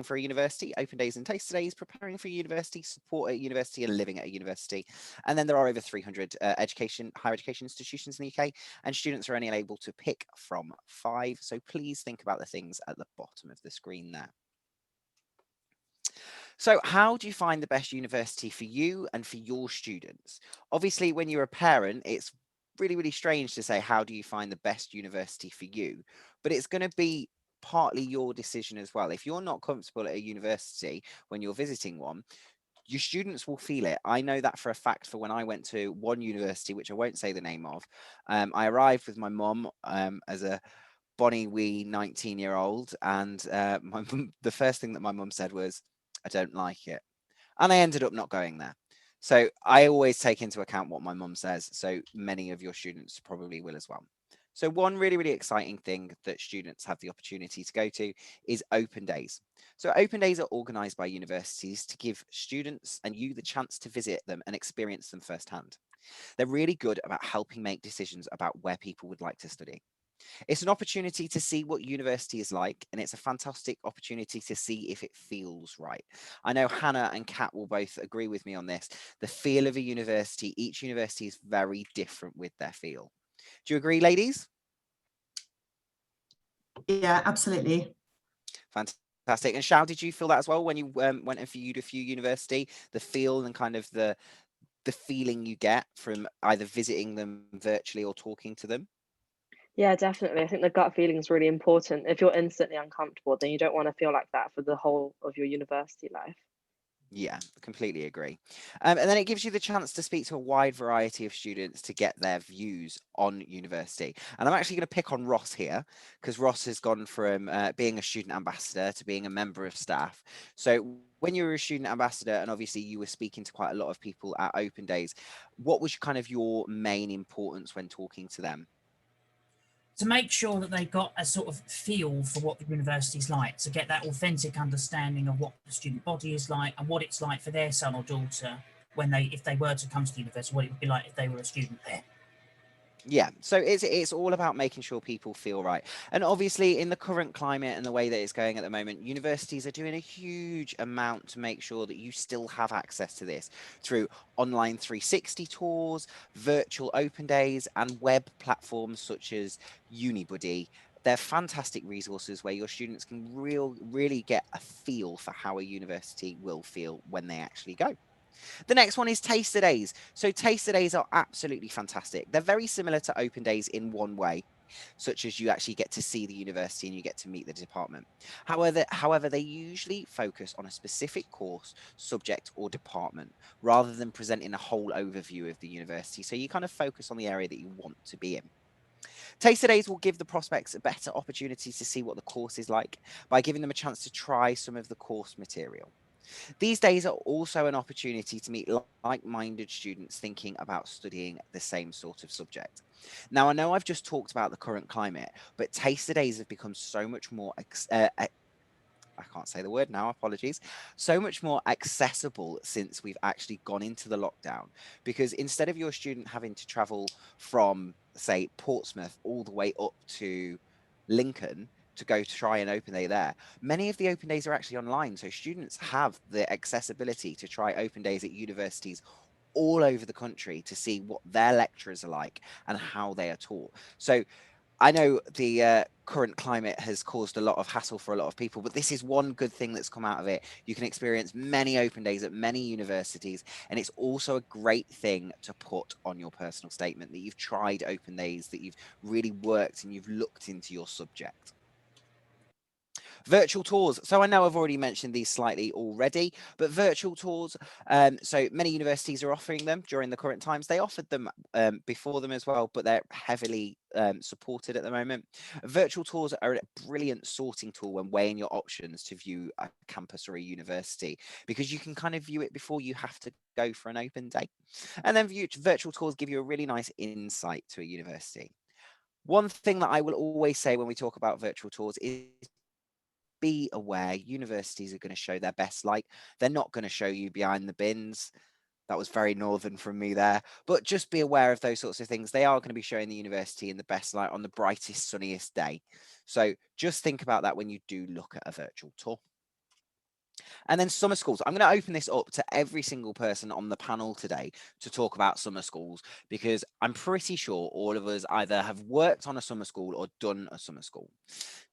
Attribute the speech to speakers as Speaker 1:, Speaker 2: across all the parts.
Speaker 1: for a university, open days and taster days, preparing for a university, support at a university, and living at a university. And then there are over 300 higher education institutions in the UK, and students are only able to pick from 5. So please think about the things at the bottom of the screen there. So how do you find the best university for you and for your students? Obviously, when you're a parent, it's really, really strange to say, how do you find the best university for you? But it's going to be partly your decision as well. If you're not comfortable at a university when you're visiting one, your students will feel it. I know that for a fact. For when I went to one university, which I won't say the name of, I arrived with my mum as a bonny wee 19-year-old, and the first thing that my mum said was, I don't like it. And I ended up not going there. So I always take into account what my mum says. So many of your students probably will as well. So one really, really exciting thing that students have the opportunity to go to is open days. So open days are organised by universities to give students and you the chance to visit them and experience them firsthand. They're really good about helping make decisions about where people would like to study. It's an opportunity to see what university is like, and it's a fantastic opportunity to see if it feels right. I know Hannah and Kat will both agree with me on this. The feel of a university, each university is very different with their feel. Do you agree, ladies?
Speaker 2: Yeah, absolutely.
Speaker 1: Fantastic. And Shao, did you feel that as well when you went and viewed a few university? The feel and kind of the feeling you get from either visiting them virtually or talking to them?
Speaker 3: Yeah, definitely. I think the gut feeling is really important. If you're instantly uncomfortable, then you don't want to feel like that for the whole of your university life.
Speaker 1: Yeah, completely agree. And then it gives you the chance to speak to a wide variety of students to get their views on university. And I'm actually going to pick on Ross here because Ross has gone from being a student ambassador to being a member of staff. So when you were a student ambassador, and obviously you were speaking to quite a lot of people at open days, what was kind of your main importance when talking to them?
Speaker 4: To make sure that they got a sort of feel for what the university's like, to get that authentic understanding of what the student body is like and what it's like for their son or daughter when they, if they were to come to the university, what it would be like if they were a student there.
Speaker 1: Yeah, so it's all about making sure people feel right. And obviously in the current climate and the way that it's going at the moment, universities are doing a huge amount to make sure that you still have access to this through online 360 tours, virtual open days, and web platforms such as UniBuddy. They're fantastic resources where your students can really get a feel for how a university will feel when they actually go. The next one is taster days. So taster days are absolutely fantastic. They're very similar to open days in one way, such as you actually get to see the university and you get to meet the department. However, they usually focus on a specific course, subject, or department rather than presenting a whole overview of the university. So you kind of focus on the area that you want to be in. Taster days will give the prospects a better opportunity to see what the course is like by giving them a chance to try some of the course material. These days are also an opportunity to meet like-minded students thinking about studying the same sort of subject. Now, I know I've just talked about the current climate, but taster days have become so much more I can't say the word now, apologies. So much more accessible since we've actually gone into the lockdown. Because instead of your student having to travel from, say, Portsmouth all the way up to Lincoln to go to try an open day there, many of the open days are actually online. So students have the accessibility to try open days at universities all over the country to see what their lecturers are like and how they are taught. So I know the current climate has caused a lot of hassle for a lot of people, but this is one good thing that's come out of it. You can experience many open days at many universities, and it's also a great thing to put on your personal statement that you've tried open days, that you've really worked and you've looked into your subject. Virtual tours. So I know I've already mentioned these slightly already, but virtual tours, so many universities are offering them during the current times. They offered them before them as well, but they're heavily supported at the moment. Virtual tours are a brilliant sorting tool when weighing your options to view a campus or a university, because you can kind of view it before you have to go for an open day. And then virtual tours give you a really nice insight to a university. One thing that I will always say when we talk about virtual tours is be aware universities are going to show their best light. They're not going to show you behind the bins. That was very northern from me there. But just be aware of those sorts of things. They are going to be showing the university in the best light on the brightest, sunniest day. So just think about that when you do look at a virtual tour. And then summer schools. I'm going to open this up to every single person on the panel today to talk about summer schools, because I'm pretty sure all of us either have worked on a summer school or done a summer school.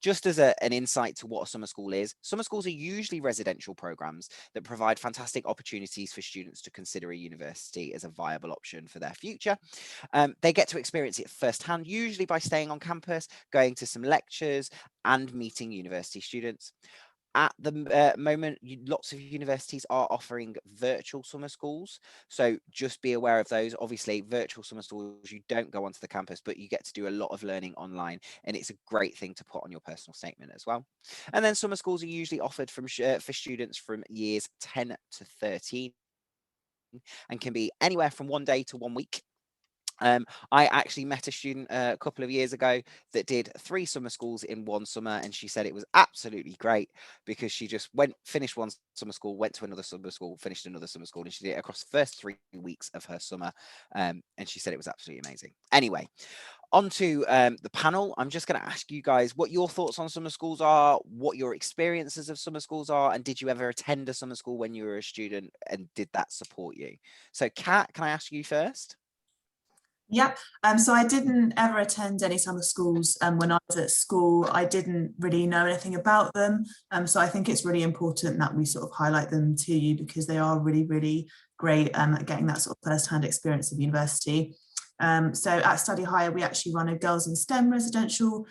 Speaker 1: Just as an insight to what a summer school is, summer schools are usually residential programs that provide fantastic opportunities for students to consider a university as a viable option for their future. They get to experience it firsthand, usually by staying on campus, going to some lectures, and meeting university students. At the moment, lots of universities are offering virtual summer schools. So just be aware of those. Obviously, virtual summer schools, you don't go onto the campus, but you get to do a lot of learning online. And it's a great thing to put on your personal statement as well. And then summer schools are usually offered for students from years 10 to 13 and can be anywhere from 1 day to 1 week. I actually met a student a couple of years ago that did 3 summer schools in one summer, and she said it was absolutely great because she just finished one summer school, went to another summer school, finished another summer school, and she did it across the first 3 weeks of her summer. And she said it was absolutely amazing. Anyway, on to the panel. I'm just going to ask you guys what your thoughts on summer schools are, what your experiences of summer schools are, and did you ever attend a summer school when you were a student, and did that support you? So, Kat, can I ask you first?
Speaker 2: Yeah, so I didn't ever attend any summer schools. When I was at school, I didn't really know anything about them. So I think it's really important that we sort of highlight them to you, because they are really, really great at getting that sort of first-hand experience of university. So at Study Hire, we actually run a Girls in STEM residential,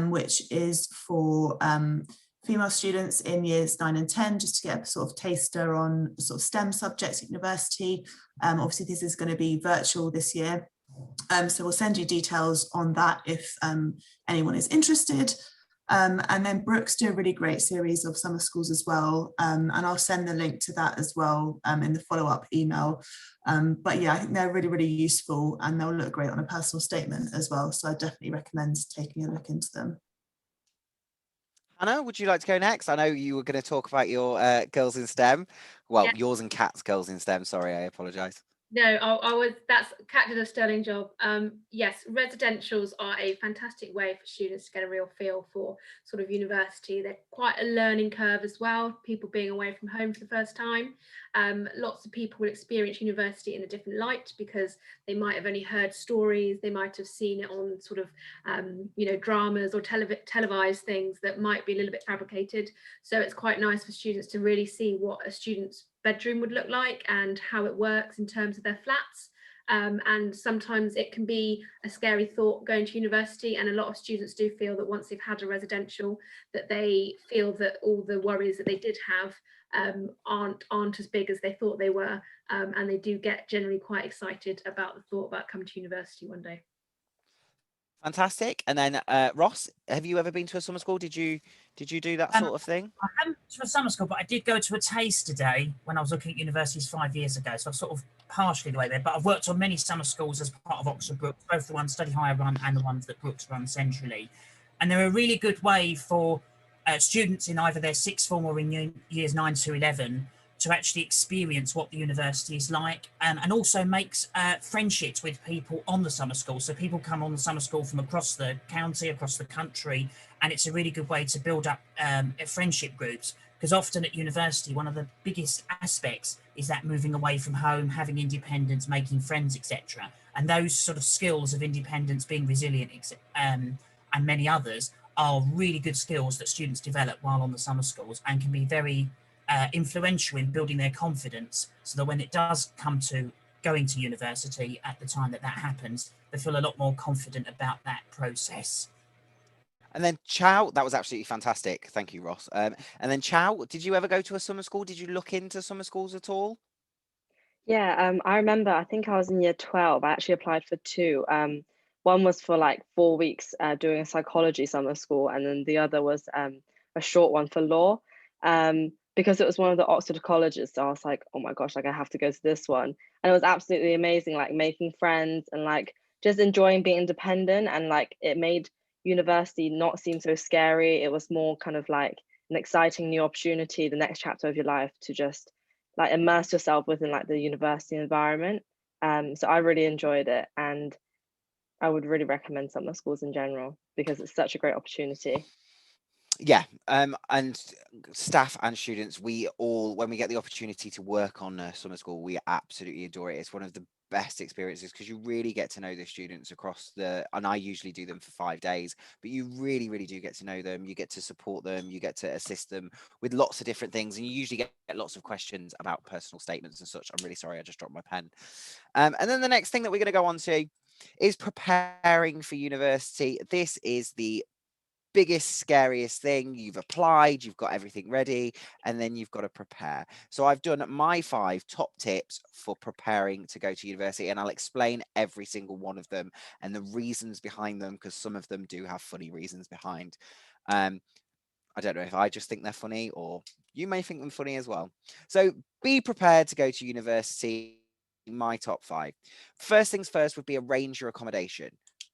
Speaker 2: which is for female students in years 9 and 10, just to get a sort of taster on sort of STEM subjects at university. Obviously, this is going to be virtual this year. So we'll send you details on that if anyone is interested. And then Brooks do a really great series of summer schools as well. And I'll send the link to that as well in the follow-up email. But yeah, I think they're really, really useful, and they'll look great on a personal statement as well. So I definitely recommend taking a look into them.
Speaker 1: Hannah, would you like to go next? I know you were going to talk about your Girls in STEM. Well,
Speaker 5: Yeah.
Speaker 1: yours and Kat's Girls in STEM. Sorry, I apologise.
Speaker 5: No, that's Kat did a sterling job. Yes, residentials are a fantastic way for students to get a real feel for sort of university. They're quite a learning curve as well, people being away from home for the first time. Lots of people will experience university in a different light because they might have only heard stories, they might have seen it on sort of, dramas or televised things that might be a little bit fabricated. So it's quite nice for students to really see what a student's bedroom would look like and how it works in terms of their flats. And sometimes it can be a scary thought going to university, and a lot of students do feel that once they've had a residential, that they feel that all the worries that they did have aren't as big as they thought they were, and they do get generally quite excited about the thought about coming to university one day.
Speaker 1: Fantastic. And then Ross, have you ever been to a summer school? Did you do that sort of thing?
Speaker 4: I haven't to a summer school, but I did go to a taster day when I was looking at universities 5 years ago. So I've sort of partially the way there, but I've worked on many summer schools as part of Oxford Brookes, both the ones Study Hire run and the ones that Brookes run centrally. And they're a really good way for students in either their sixth form or in years 9 to 11 to actually experience what the university is like, and also makes friendships with people on the summer school. So people come on the summer school from across the county, across the country, and it's a really good way to build up friendship groups, because often at university, one of the biggest aspects is that moving away from home, having independence, making friends, etc. And those sort of skills of independence, being resilient, and many others are really good skills that students develop while on the summer schools, and can be very influential in building their confidence, so that when it does come to going to university at the time that happens, they feel a lot more confident about that process.
Speaker 1: And then Chow, that was absolutely fantastic. Thank you, Ross. And then Chow, did you ever go to a summer school? Did you look into summer schools at all?
Speaker 3: Yeah, I remember, I think I was in year 12. I actually applied for 2. One was for like 4 weeks doing a psychology summer school, and then the other was a short one for law. Because it was one of the Oxford colleges, so I was like, oh my gosh, like I have to go to this one. And it was absolutely amazing, like making friends and like just enjoying being independent, and like it made university not seem so scary. It was more kind of like an exciting new opportunity, the next chapter of your life, to just like immerse yourself within like the university environment. So I really enjoyed it, and I would really recommend summer schools in general because it's such a great opportunity.
Speaker 1: Yeah, and staff and students, we all, when we get the opportunity to work on summer school, we absolutely adore it. It's one of the best experiences because you really get to know the students across the, and I usually do them for 5 days, but you really, really do get to know them. You get to support them, you get to assist them with lots of different things, and you usually get lots of questions about personal statements and such. I'm really sorry, I just dropped my pen. And then the next thing that we're going to go on to is preparing for university. This is the biggest, scariest thing. You've applied, you've got everything ready, and then you've got to prepare. So I've done my 5 top tips for preparing to go to university, and I'll explain every single one of them and the reasons behind them, because some of them do have funny reasons behind. I don't know if I just think they're funny or you may think them funny as well. So be prepared to go to university. My top 5. First things first would be arrange your accommodation.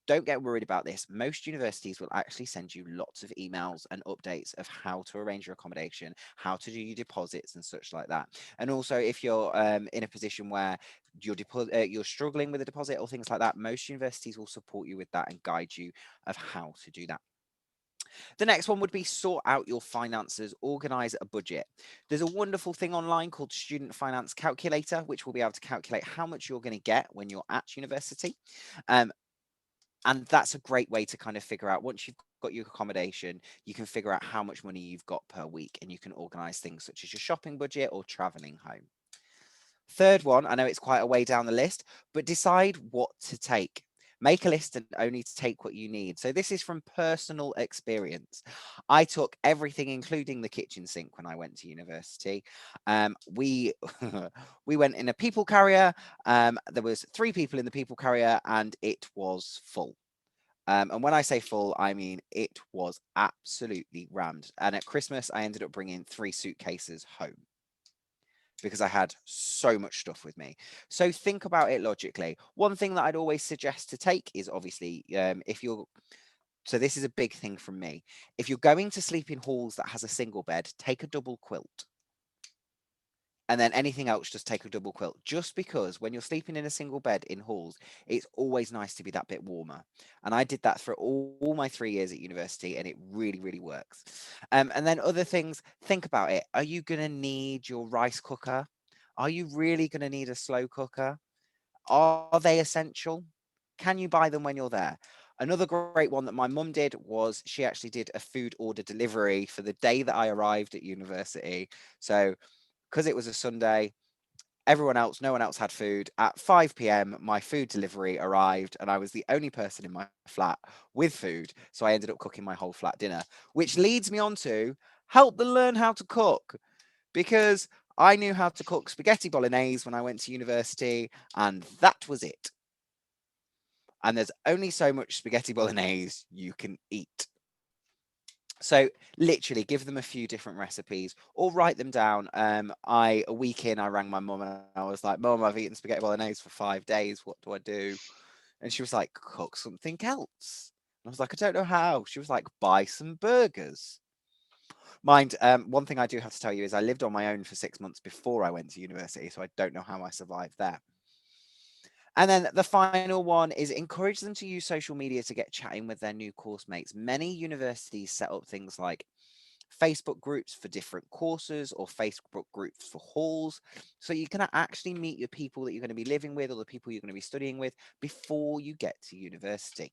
Speaker 1: Don't get worried about this. Most universities will actually send you lots of emails and updates of how to arrange your accommodation, how to do your deposits and such like that. And also, if you're in a position where you're struggling with a deposit or things like that, most universities will support you with that and guide you of how to do that. The next one would be sort out your finances, organize a budget. There's a wonderful thing online called Student Finance Calculator, which will be able to calculate how much you're going to get when you're at university. Um, and that's a great way to kind of figure out, once you've got your accommodation, you can figure out how much money you've got per week, and you can organize things such as your shopping budget or traveling home. Third one, I know it's quite a way down the list, but decide what to take. Make a list and only take what you need. So this is from personal experience. I took everything, including the kitchen sink, when I went to university. We we went in a people carrier. There was 3 people in the people carrier, and it was full. And when I say full, I mean it was absolutely rammed. And at Christmas, I ended up bringing 3 suitcases home because I had so much stuff with me. So think about it logically. One thing that I'd always suggest to take is obviously if you're, so this is a big thing from me. If you're going to sleep in halls that has a single bed, take a double quilt. And then anything else, just take a double quilt. Just because when you're sleeping in a single bed in halls, it's always nice to be that bit warmer. And I did that for all my 3 years at university, and it really, really works. And then other things, think about it. Are you going to need your rice cooker? Are you really going to need a slow cooker? Are they essential? Can you buy them when you're there? Another great one that my mum did was she actually did a food order delivery for the day that I arrived at university. So because it was a Sunday, no one else had food. At 5 p.m., my food delivery arrived, and I was the only person in my flat with food. So I ended up cooking my whole flat dinner, which leads me on to help them learn how to cook, because I knew how to cook spaghetti bolognese when I went to university, and that was it. And there's only so much spaghetti bolognese you can eat. So literally give them a few different recipes or write them down. A week in, I rang my mum and I was like, Mum, I've eaten spaghetti bolognese for 5 days. What do I do? And she was like, cook something else. And I was like, I don't know how. She was like, buy some burgers. Mind, one thing I do have to tell you is I lived on my own for 6 months before I went to university, so I don't know how I survived there. And then the final one is encourage them to use social media to get chatting with their new course mates. Many universities set up things like Facebook groups for different courses or Facebook groups for halls. So you can actually meet your people that you're going to be living with or the people you're going to be studying with before you get to university.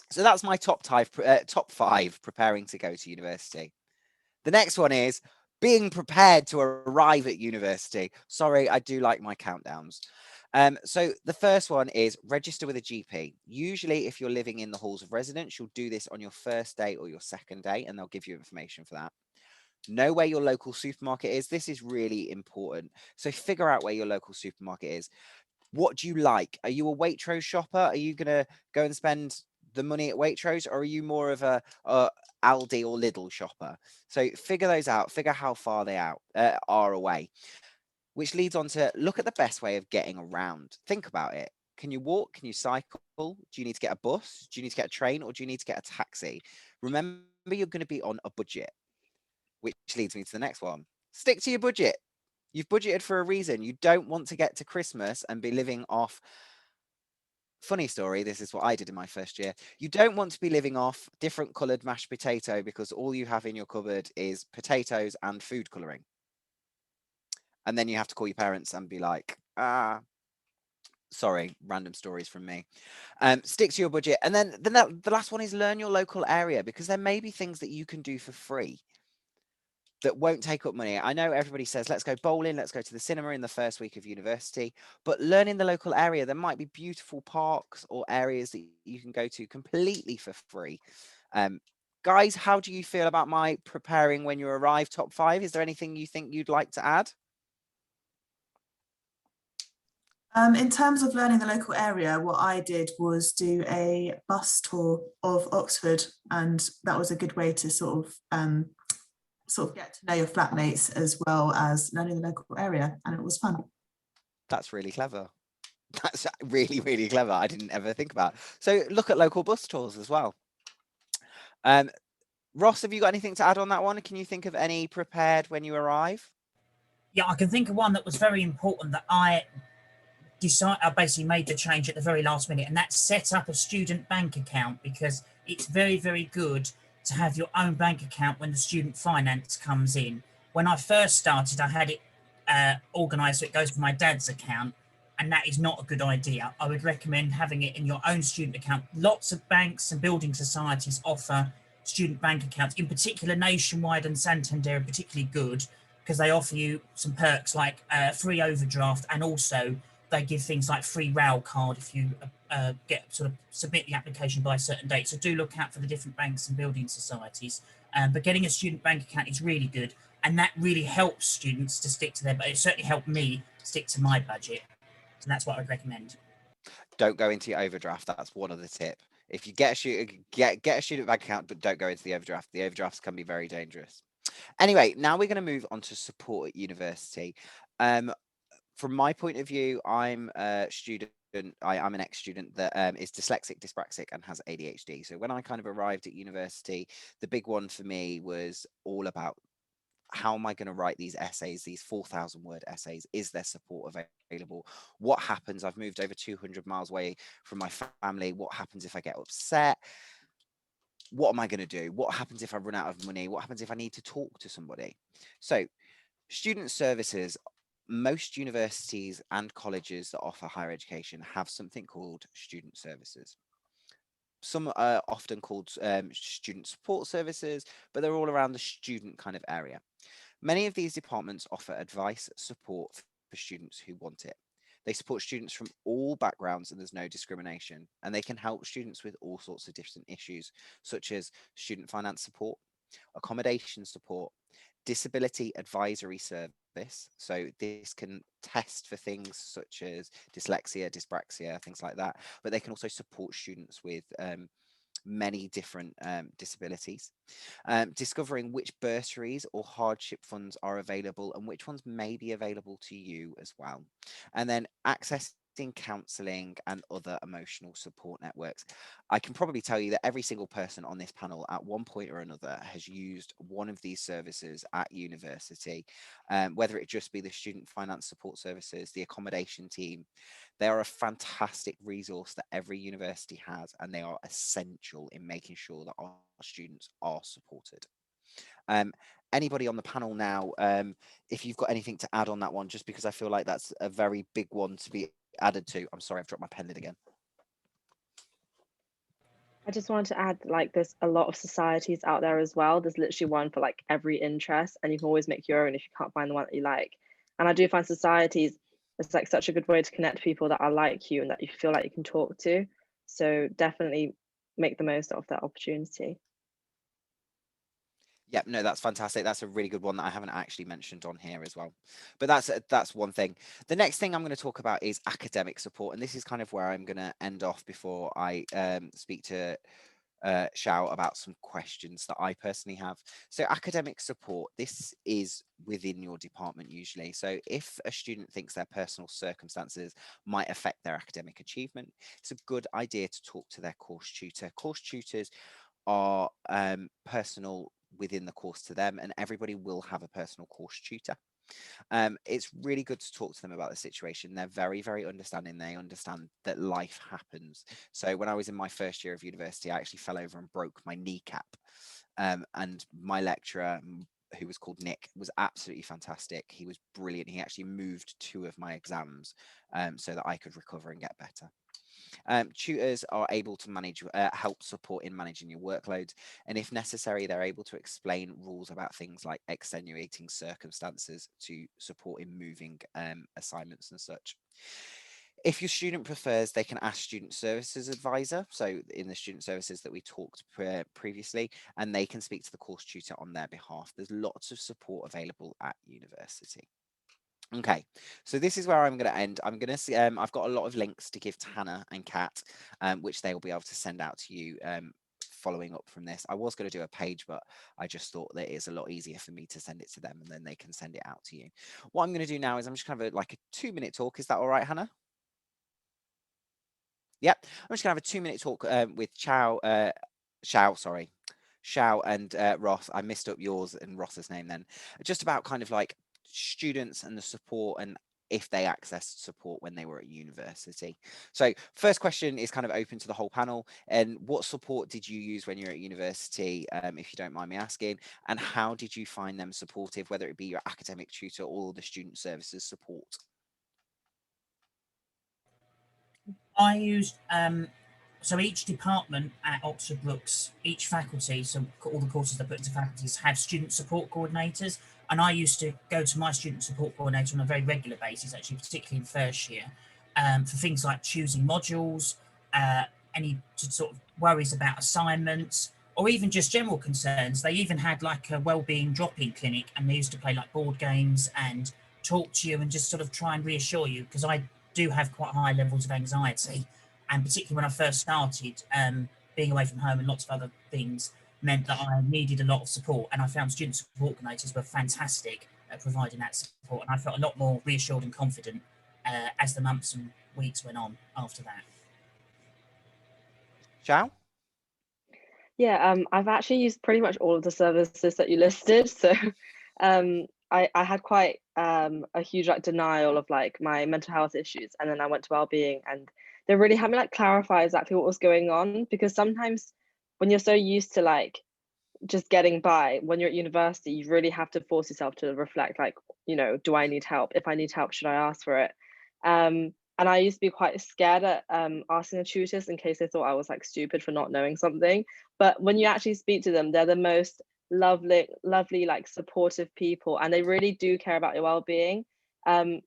Speaker 1: So that's my top 5 preparing to go to university. The next one is being prepared to arrive at university. Sorry, I do like my countdowns. So the first one is register with a GP. Usually, if you're living in the halls of residence, you'll do this on your first day or your second day, and they'll give you information for that. Know where your local supermarket is. This is really important. So figure out where your local supermarket is. What do you like? Are you a Waitrose shopper? Are you going to go and spend the money at Waitrose, or are you more of a Aldi or Lidl shopper? So figure those out. Figure how far they are away. Which leads on to look at the best way of getting around. Think about it. Can you walk? Can you cycle? Do you need to get a bus? Do you need to get a train, or do you need to get a taxi? Remember, you're going to be on a budget, which leads me to the next one. Stick to your budget. You've budgeted for a reason. You don't want to get to Christmas and be living off Funny story, this is what I did in my first year. You don't want to be living off different coloured mashed potato because all you have in your cupboard is potatoes and food colouring. And then you have to call your parents and be like, sorry, random stories from me. Stick to your budget. And then the last one is learn your local area, because there may be things that you can do for free that won't take up money. I know everybody says, let's go bowling, let's go to the cinema in the first week of university, but learning the local area, there might be beautiful parks or areas that you can go to completely for free. Guys, how do you feel about my preparing when you arrive top 5? Is there anything you think you'd like to add?
Speaker 2: In terms of learning the local area, what I did was do a bus tour of Oxford, and that was a good way to sort of get to know your flatmates as well as learning the local area, and it was fun.
Speaker 1: That's really clever. That's really, really clever. I didn't ever think about it. So look at local bus tours as well. Ross, have you got anything to add on that one? Can you think of any prepared when you arrive?
Speaker 4: Yeah, I can think of one that was very important that I basically made the change at the very last minute, and that's set up a student bank account, because it's very, very good to have your own bank account when the student finance comes in. When I first started, I had it organised so it goes to my dad's account, and that is not a good idea. I would recommend having it in your own student account. Lots of banks and building societies offer student bank accounts, in particular Nationwide and Santander are particularly good because they offer you some perks like free overdraft, and also they give things like free rail card if you get sort of submit the application by a certain date. So do look out for the different banks and building societies. But getting a student bank account is really good, and that really helps students to stick to their. But it certainly helped me stick to my budget, and that's what I would recommend.
Speaker 1: Don't go into your overdraft. That's one other tip. If you get a student bank account, but don't go into the overdraft. The overdrafts can be very dangerous. Anyway, now we're going to move on to support at university. From my point of view, I'm a student. I'm an ex-student that is dyslexic, dyspraxic, and has ADHD. So when I kind of arrived at university, the big one for me was all about how am I going to write these essays, these 4,000 word essays? Is there support available? What happens? I've moved over 200 miles away from my family. What happens if I get upset? What am I going to do? What happens if I run out of money? What happens if I need to talk to somebody? So student services, most universities and colleges that offer higher education have something called student services. Some are often called student support services, but they're all around the student kind of area. Many of these departments offer advice, support for students who want it. They support students from all backgrounds and there's no discrimination. And they can help students with all sorts of different issues, such as student finance support, accommodation support, disability advisory service. So this can test for things such as dyslexia, dyspraxia, things like that. But they can also support students with many different disabilities, discovering which bursaries or hardship funds are available and which ones may be available to you as well, and then accessing counselling and other emotional support networks. I can probably tell you that every single person on this panel at one point or another has used one of these services at university, whether it just be the student finance support services, the accommodation team. They are a fantastic resource that every university has, and they are essential in making sure that our students are supported. Anybody on the panel now, if you've got anything to add on that one, just because I feel like that's a very big one to be added to. I'm sorry, I've dropped my pen lid again.
Speaker 3: I just wanted to add, like, there's a lot of societies out there as well. There's literally one for like every interest, and you can always make your own if you can't find the one that you like. And I do find societies, it's like such a good way to connect people that are like you and that you feel like you can talk to. So definitely make the most of that opportunity.
Speaker 1: Yeah, no, that's fantastic. That's a really good one that I haven't actually mentioned on here as well. But that's one thing. The next thing I'm going to talk about is academic support, and this is kind of where I'm going to end off before I speak to Xiao about some questions that I personally have. So academic support, this is within your department usually. So if a student thinks their personal circumstances might affect their academic achievement, it's a good idea to talk to their course tutor. Course tutors are personal within the course to them, and everybody will have a personal course tutor. It's really good to talk to them about the situation. They're very, very understanding. They understand that life happens. So when I was in my first year of university, I actually fell over and broke my kneecap. And my lecturer, who was called Nick, was absolutely fantastic. He was brilliant. He actually moved 2 of my exams so that I could recover and get better. Tutors are able to manage, help support in managing your workload, and if necessary, they're able to explain rules about things like extenuating circumstances to support in moving assignments and such. If your student prefers, they can ask student services advisor, so in the student services that we talked previously, and they can speak to the course tutor on their behalf. There's lots of support available at university. Okay, so this is where I'm going to end. I'm going to see, I've got a lot of links to give to Hannah and Kat, which they will be able to send out to you following up from this. I was going to do a page, but I just thought that it's a lot easier for me to send it to them and then they can send it out to you. What I'm going to do now is I'm just going to have like a 2-minute talk. Is that all right, Hannah? Yep, I'm just going to have a 2-minute talk with Shao and Ross. I messed up yours and Ross's name then. Just about kind of like students and the support and if they accessed support when they were at university. So first question is kind of open to the whole panel. And what support did you use when you were at university, if you don't mind me asking? And how did you find them supportive, whether it be your academic tutor or the student services support?
Speaker 4: I used so each department at Oxford Brookes, each faculty, so all the courses they put into faculties have student support coordinators, and I used to go to my student support coordinator on a very regular basis, actually, particularly in first year, for things like choosing modules, any sort of worries about assignments, or even just general concerns. They even had like a wellbeing drop-in clinic, and they used to play like board games and talk to you and just sort of try and reassure you, because I do have quite high levels of anxiety, and particularly when I first started, being away from home and lots of other things meant that I needed a lot of support, and I found student support coordinators were fantastic at providing that support, and I felt a lot more reassured and confident as the months and weeks went on after that.
Speaker 1: Shao?
Speaker 3: Yeah, I've actually used pretty much all of the services that you listed. So I had quite a huge like denial of like my mental health issues, and then I went to wellbeing, and they really had me like clarify exactly what was going on, because sometimes when you're so used to like just getting by, when you're at university, you really have to force yourself to reflect, like, you know, do I need help? If I need help, should I ask for it? And I used to be quite scared at asking the tutors in case they thought I was like stupid for not knowing something. But when you actually speak to them, they're the most lovely, like supportive people, and they really do care about your well-being.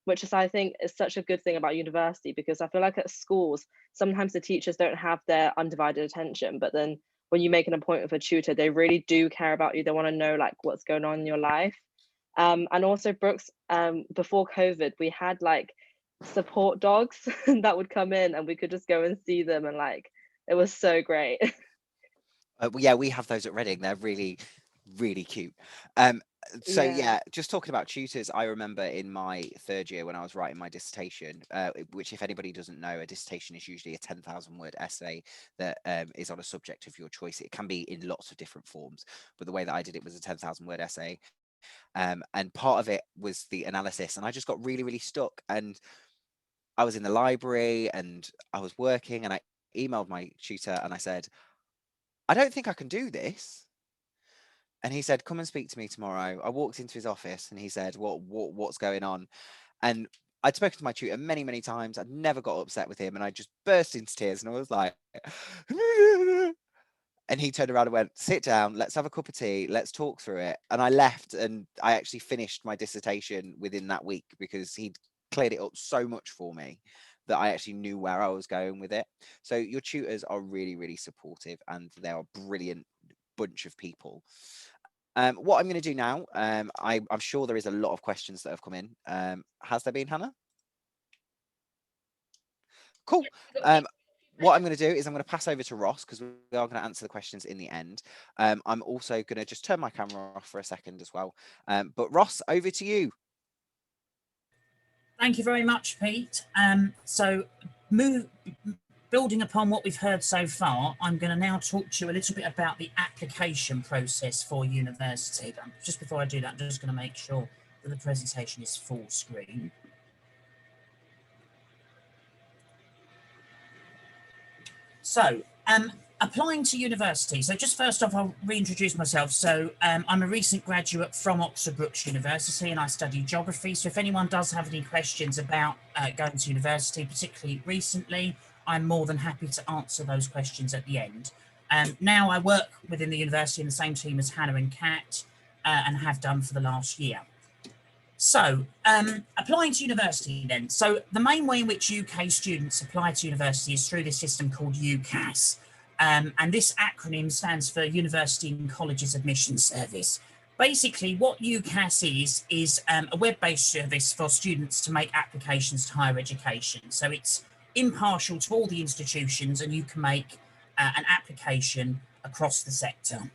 Speaker 3: Which is, I think, is such a good thing about university, because I feel like at schools, sometimes the teachers don't have their undivided attention, but then when you make an appointment with a tutor, they really do care about you. They want to know like what's going on in your life. And also Brookes, before COVID, we had like support dogs that would come in, and we could just go and see them, and like it was so great.
Speaker 1: Well, yeah, we have those at Reading. They're really, really cute. So yeah, just talking about tutors, I remember in my third year when I was writing my dissertation, which if anybody doesn't know, a dissertation is usually a 10,000 word essay that is on a subject of your choice. It can be in lots of different forms, but the way that I did it was a 10,000 word essay. And part of it was the analysis, and I just got really, really stuck. And I was in the library and I was working, and I emailed my tutor and I said, I don't think I can do this. And he said, come and speak to me tomorrow. I walked into his office and he said, what's going on? And I'd spoken to my tutor many, many times. I'd never got upset with him. And I just burst into tears and I was like, and he turned around and went, sit down, let's have a cup of tea, let's talk through it. And I left, and I actually finished my dissertation within that week because he'd cleared it up so much for me that I actually knew where I was going with it. So your tutors are really, really supportive, and they are a brilliant bunch of people. What I'm going to do now, I'm sure there is a lot of questions that have come in. Has there been, Hannah? Cool. What I'm going to do is I'm going to pass over to Ross, because we are going to answer the questions in the end. I'm also going to just turn my camera off for a second as well. But Ross, over to you.
Speaker 4: Thank you very much, Pete. So building upon what we've heard so far, I'm going to now talk to you a little bit about the application process for university. But just before I do that, I'm just going to make sure that the presentation is full screen. So, applying to university. So just first off, I'll reintroduce myself. So I'm a recent graduate from Oxford Brookes University and I studied geography. So if anyone does have any questions about going to university, particularly recently, I'm more than happy to answer those questions at the end. Now I work within the university in the same team as Hannah and Kat and have done for the last year. So applying to university then. So the main way in which UK students apply to university is through this system called UCAS. And this acronym stands for University and Colleges Admission Service. Basically, what UCAS is a web-based service for students to make applications to higher education. So it's impartial to all the institutions and you can make an application across the sector.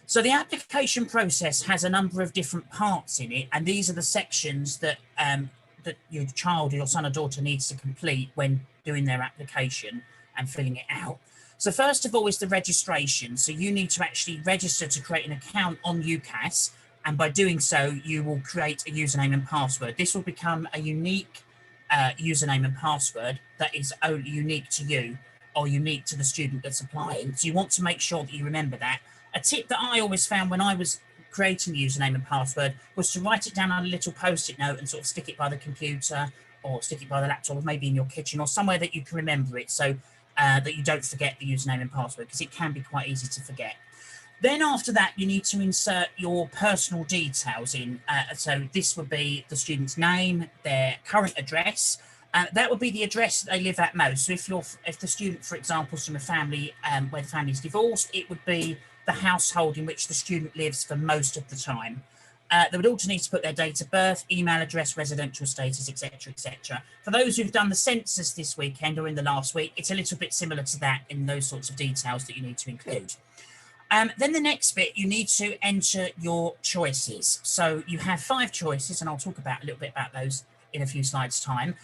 Speaker 4: So the application process has a number of different parts in it, and these are the sections that that your child or your son or daughter needs to complete when doing their application and filling it out. So first of all is the registration. So you need to actually register to create an account on UCAS, and by doing so, you will create a username and password. This will become a unique username and password that is only unique to you or unique to the student that's applying. So you want to make sure that you remember that. A tip that I always found when I was creating the username and password was to write it down on a little post-it note and sort of stick it by the computer or stick it by the laptop or maybe in your kitchen or somewhere that you can remember it so that you don't forget the username and password, because it can be quite easy to forget. Then after that, you need to insert your personal details in. So this would be the student's name, their current address. That would be the address that they live at most. So if the student, for example, is from a family where the family is divorced, it would be the household in which the student lives for most of the time. They would also need to put their date of birth, email address, residential status, etc., etc. For those who've done the census this weekend or in the last week, it's a little bit similar to that in those sorts of details that you need to include. Then the next bit, you need to enter your choices. So you have 5 choices, and I'll talk about a little bit about those in a few slides' time.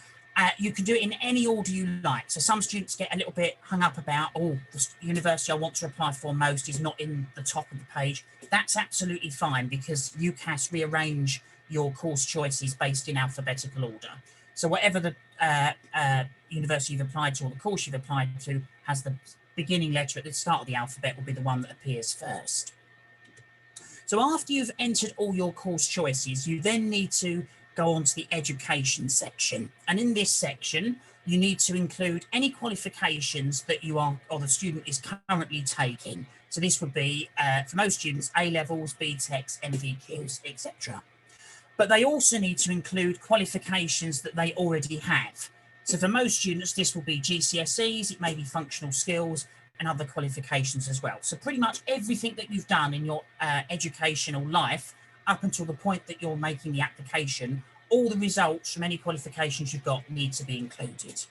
Speaker 4: You can do it in any order you like. So some students get a little bit hung up about, oh, the university I want to apply for most is not in the top of the page. That's absolutely fine, because UCAS rearrange your course choices based in alphabetical order. So whatever the university you've applied to or the course you've applied to has the beginning letter at the start of the alphabet will be the one that appears first. So after you've entered all your course choices, you then need to go on to the education section. And in this section, you need to include any qualifications that you are or the student is currently taking. So this would be, for most students, A-levels, BTECs, NVQs, etc. But they also need to include qualifications that they already have. So for most students, this will be GCSEs, it may be functional skills and other qualifications as well. So pretty much everything that you've done in your educational life up until the point that you're making the application, all the results from any qualifications you've got need to be included.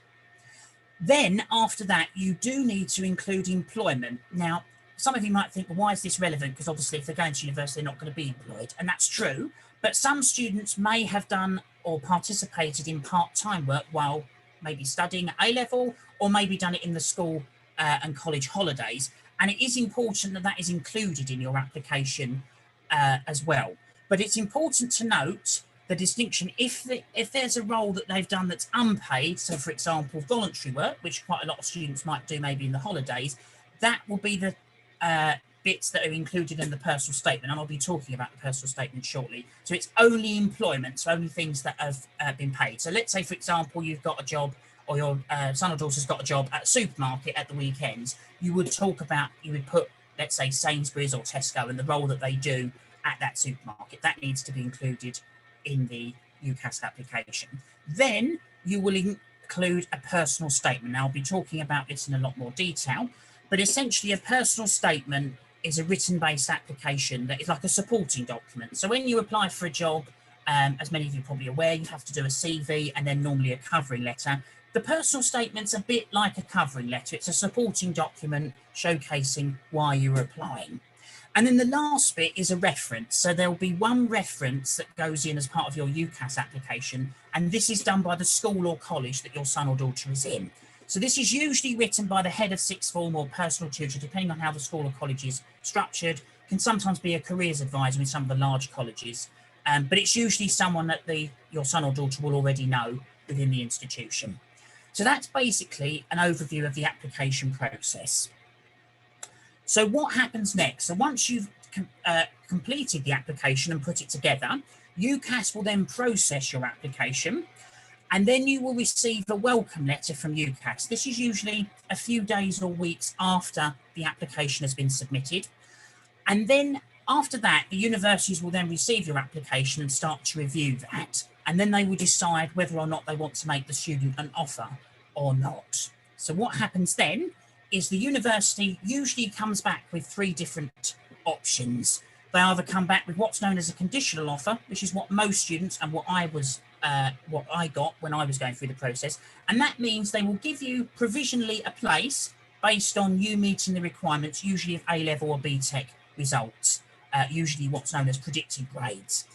Speaker 4: Then after that, you do need to include employment. Now, some of you might think, well, why is this relevant? Because obviously if they're going to university, they're not going to be employed. And that's true. But some students may have done or participated in part-time work while maybe studying at A-level, or maybe done it in the school and college holidays. And it is important that that is included in your application as well. But it's important to note the distinction if there's a role that they've done that's unpaid, so for example voluntary work, which quite a lot of students might do maybe in the holidays, that will be the bits that are included in the personal statement, and I'll be talking about the personal statement shortly. So it's only employment, so only things that have been paid. So let's say, for example, you've got a job, or your son or daughter's got a job at a supermarket at the weekends. You would put, let's say, Sainsbury's or Tesco and the role that they do at that supermarket. That needs to be included in the UCAS application. Then you will include a personal statement. Now, I'll be talking about this in a lot more detail, but essentially a personal statement is a written-based application that is like a supporting document. So when you apply for a job, as many of you are probably aware, you have to do a CV and then normally a covering letter. The personal statement's a bit like a covering letter. It's a supporting document showcasing why you're applying. And then the last bit is a reference. So there'll be one reference that goes in as part of your UCAS application, and this is done by the school or college that your son or daughter is in. So this is usually written by the head of sixth form or personal tutor, depending on how the school or college is structured. Can sometimes be a careers advisor in some of the large colleges. but it's usually someone that your son or daughter will already know within the institution. So that's basically an overview of the application process. So what happens next? So once you've completed the application and put it together, UCAS will then process your application, and then you will receive a welcome letter from UCAS. This is usually a few days or weeks after the application has been submitted. And then after that, the universities will then receive your application and start to review that. And then they will decide whether or not they want to make the student an offer or not. So what happens then is the university usually comes back with 3 different options. They either come back with what's known as a conditional offer, which is what most students and what I got when I was going through the process. And that means they will give you provisionally a place based on you meeting the requirements, usually of A-level or BTEC results, usually what's known as predicted grades.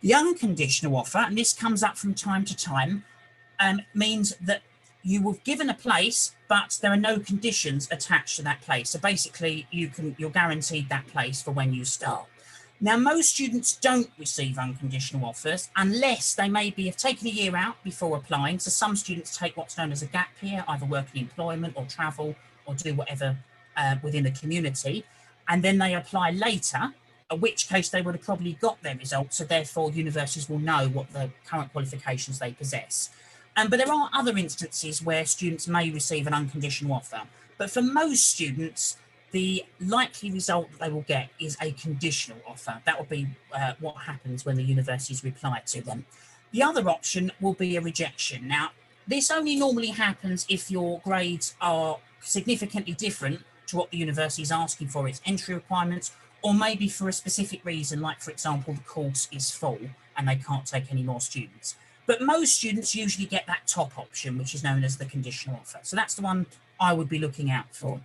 Speaker 4: The unconditional offer, and this comes up from time to time, means that you were given a place, but there are no conditions attached to that place. So basically, you're guaranteed that place for when you start. Now, most students don't receive unconditional offers unless they maybe have taken a year out before applying. So some students take what's known as a gap year, either work in employment or travel or do whatever within the community. And then they apply later, in which case they would have probably got their results. So therefore, universities will know what the current qualifications they possess. But there are other instances where students may receive an unconditional offer. But for most students, the likely result that they will get is a conditional offer. That will be what happens when the universities reply to them. The other option will be a rejection. Now, this only normally happens if your grades are significantly different to what the university is asking for its entry requirements, or maybe for a specific reason, like, for example, the course is full and they can't take any more students. But most students usually get that top option, which is known as the conditional offer. So that's the one I would be looking out for.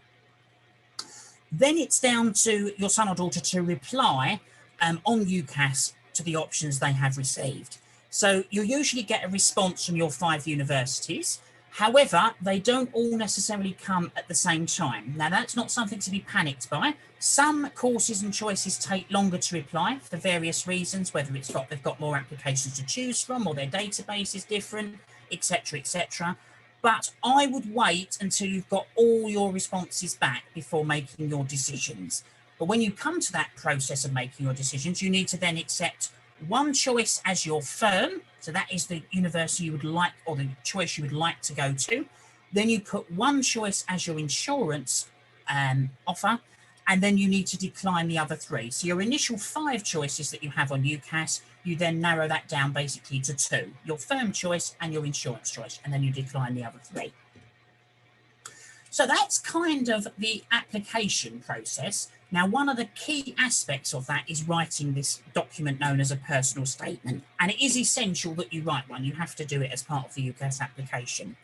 Speaker 4: Then it's down to your son or daughter to reply on UCAS to the options they have received. So you'll usually get a response from your 5 universities. However, they don't all necessarily come at the same time. Now, that's not something to be panicked by. Some courses and choices take longer to reply for various reasons, whether they've got more applications to choose from or their database is different, etc., etc. But I would wait until you've got all your responses back before making your decisions. But when you come to that process of making your decisions, you need to then accept one choice as your firm. So that is the university you would like, or the choice you would like to go to. Then you put one choice as your insurance offer, and then you need to decline the other 3. So your initial 5 choices that you have on UCAS, you then narrow that down basically to 2, your firm choice and your insurance choice, and then you decline the other 3. So that's kind of the application process. Now, one of the key aspects of that is writing this document known as a personal statement. And it is essential that you write one. You have to do it as part of the UCAS application.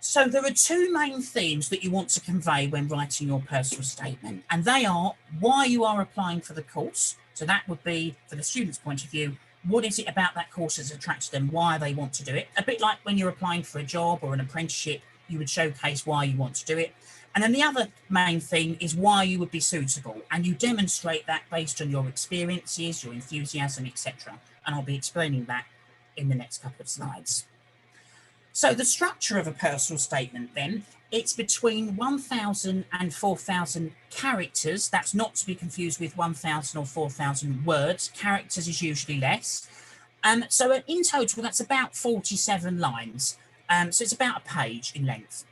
Speaker 4: So there are 2 main themes that you want to convey when writing your personal statement. And they are why you are applying for the course. So that would be, for the student's point of view, what is it about that course that's attracted them, why they want to do it? A bit like when you're applying for a job or an apprenticeship, you would showcase why you want to do it. And then the other main theme is why you would be suitable. And you demonstrate that based on your experiences, your enthusiasm, etc. And I'll be explaining that in the next couple of slides. So the structure of a personal statement then, it's between 1,000 and 4,000 characters. That's not to be confused with 1,000 or 4,000 words. Characters is usually less. So in total, that's about 47 lines. So it's about a page in length.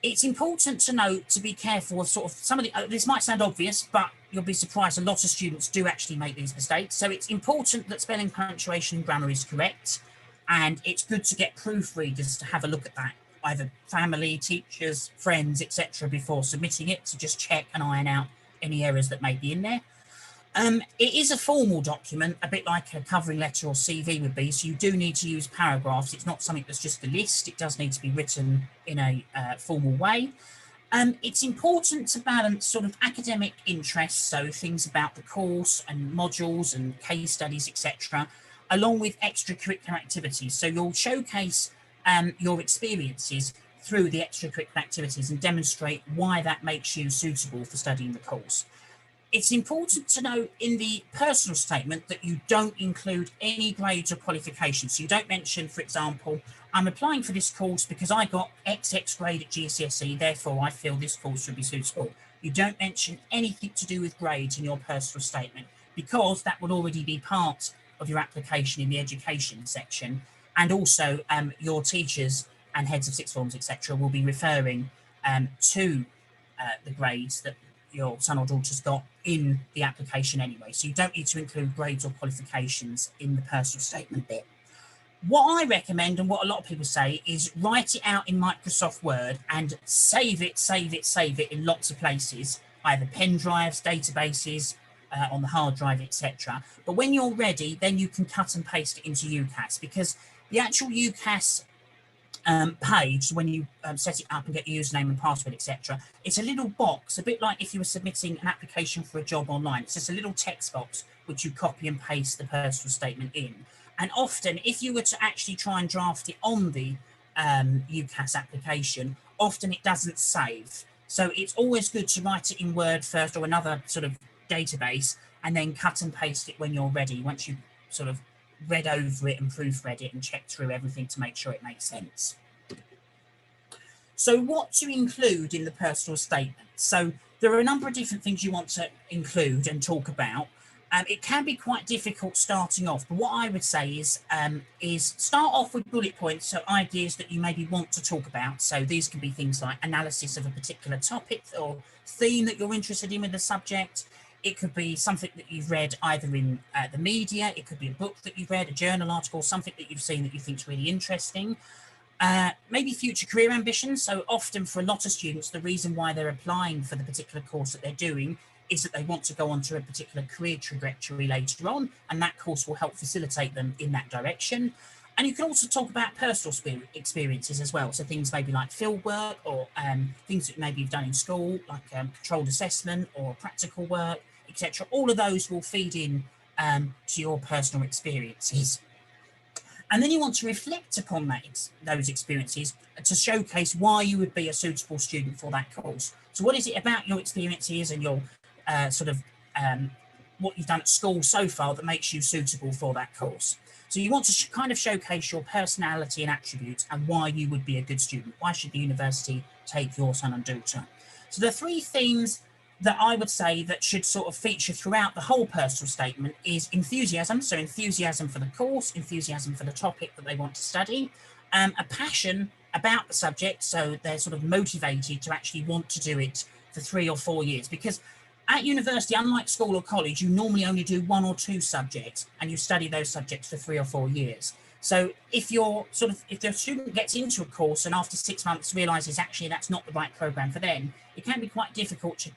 Speaker 4: It's important to note, to be careful of sort of some of the, this might sound obvious, but you'll be surprised a lot of students do actually make these mistakes. So it's important that spelling, punctuation, and grammar is correct. And it's good to get proofreaders to have a look at that, either family, teachers, friends, etc., before submitting it, to just check and iron out any errors that may be in there. It is a formal document, a bit like a covering letter or CV would be, so you do need to use paragraphs. It's not something that's just a list. It does need to be written in a formal way. It's important to balance sort of academic interests, so things about the course and modules and case studies, etc., along with extracurricular activities. So you'll showcase your experiences through the extracurricular activities and demonstrate why that makes you suitable for studying the course. it's important to know in the personal statement that you don't include any grades or qualifications. So you don't mention, for example, I'm applying for this course because I got XX grade at GCSE, therefore I feel this course would be suitable. You don't mention anything to do with grades in your personal statement, because that would already be part of your application in the education section. And also your teachers and heads of sixth forms, etc., will be referring to the grades that your son or daughter's got in the application anyway. So you don't need to include grades or qualifications in the personal statement bit. What I recommend, and what a lot of people say, is write it out in Microsoft Word and save it in lots of places, either pen drives, databases, on the hard drive, etc. But when you're ready, then you can cut and paste it into UCAS, because the actual UCAS page, when you set it up and get your username and password, etc., it's a little box, a bit like if you were submitting an application for a job online. It's just a little text box which you copy and paste the personal statement in. And often, if you were to actually try and draft it on the UCAS application, often it doesn't save. So it's always good to write it in Word first, or another sort of database, and then cut and paste it when you're ready, once you've sort of read over it and proofread it and checked through everything to make sure it makes sense. So what to include in the personal statement? So there are a number of different things you want to include and talk about. It can be quite difficult starting off, but what I would say is start off with bullet points, so ideas that you maybe want to talk about. So these can be things like analysis of a particular topic or theme that you're interested in with the subject. It could be something that you've read either in the media, it could be a book that you've read, a journal article, something that you've seen that you think is really interesting. Maybe future career ambitions. So often for a lot of students, the reason why they're applying for the particular course that they're doing is that they want to go onto a particular career trajectory later on, and that course will help facilitate them in that direction. And you can also talk about personal experiences as well. So things maybe like field work, or things that maybe you've done in school, like controlled assessment or practical work, etc. All of those will feed in to your personal experiences. And then you want to reflect upon those experiences to showcase why you would be a suitable student for that course. So what is it about your experiences and your what you've done at school so far that makes you suitable for that course? So you want to kind of showcase your personality and attributes and why you would be a good student. Why should the university take your son and daughter? So the three themes that I would say that should sort of feature throughout the whole personal statement is enthusiasm. So enthusiasm for the course, enthusiasm for the topic that they want to study, a passion about the subject. So they're sort of motivated to actually want to do it for 3 or 4 years, because at university, unlike school or college, you normally only do 1 or 2 subjects and you study those subjects for 3 or 4 years. So if the student gets into a course and after 6 months realizes actually that's not the right program for them, it can be quite difficult to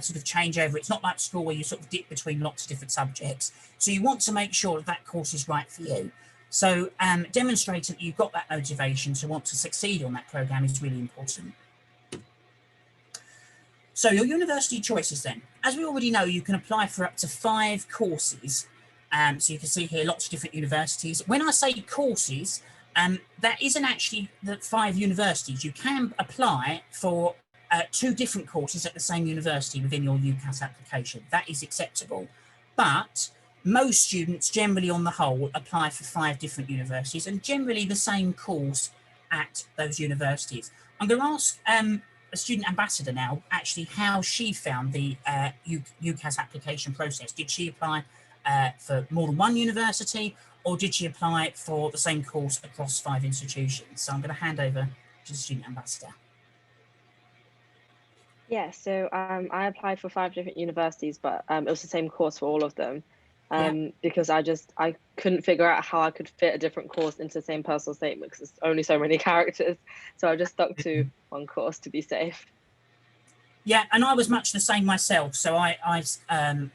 Speaker 4: sort of change over. It's not like school where you sort of dip between lots of different subjects. So you want to make sure that that course is right for you. So demonstrating that you've got that motivation to want to succeed on that program is really important. So your university choices then. As we already know, you can apply for up to 5 courses. So you can see here lots of different universities. When I say courses, that isn't actually the 5 universities. You can apply for 2 different courses at the same university within your UCAS application. That is acceptable. But most students generally on the whole apply for 5 different universities and generally the same course at those universities. I'm going to ask a student ambassador now actually how she found the UCAS application process. Did she apply for more than 1 university, or did she apply for the same course across 5 institutions? So I'm going to hand over to the student ambassador.
Speaker 3: Yeah, so I applied for 5 different universities, but it was the same course for all of them. Because I couldn't figure out how I could fit a different course into the same personal statement, because there's only so many characters. So I just stuck to one course to be safe.
Speaker 4: Yeah, and I was much the same myself. So I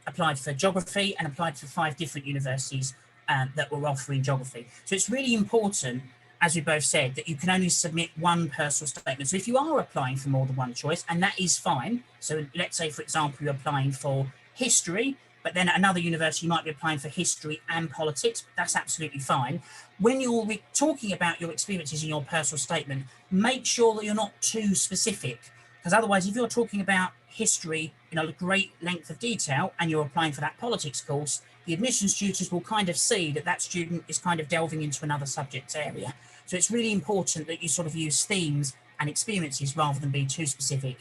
Speaker 4: applied for geography and applied for 5 different universities that were offering geography. So it's really important, as we both said, that you can only submit 1 personal statement. So if you are applying for more than 1 choice, and that is fine. So let's say, for example, you're applying for history, but then at another university, you might be applying for history and politics. That's absolutely fine. When you're talking about your experiences in your personal statement, make sure that you're not too specific, Because otherwise, if you're talking about history in a great length of detail and you're applying for that politics course, the admissions tutors will kind of see that that student is kind of delving into another subject area. So it's really important that you sort of use themes and experiences rather than be too specific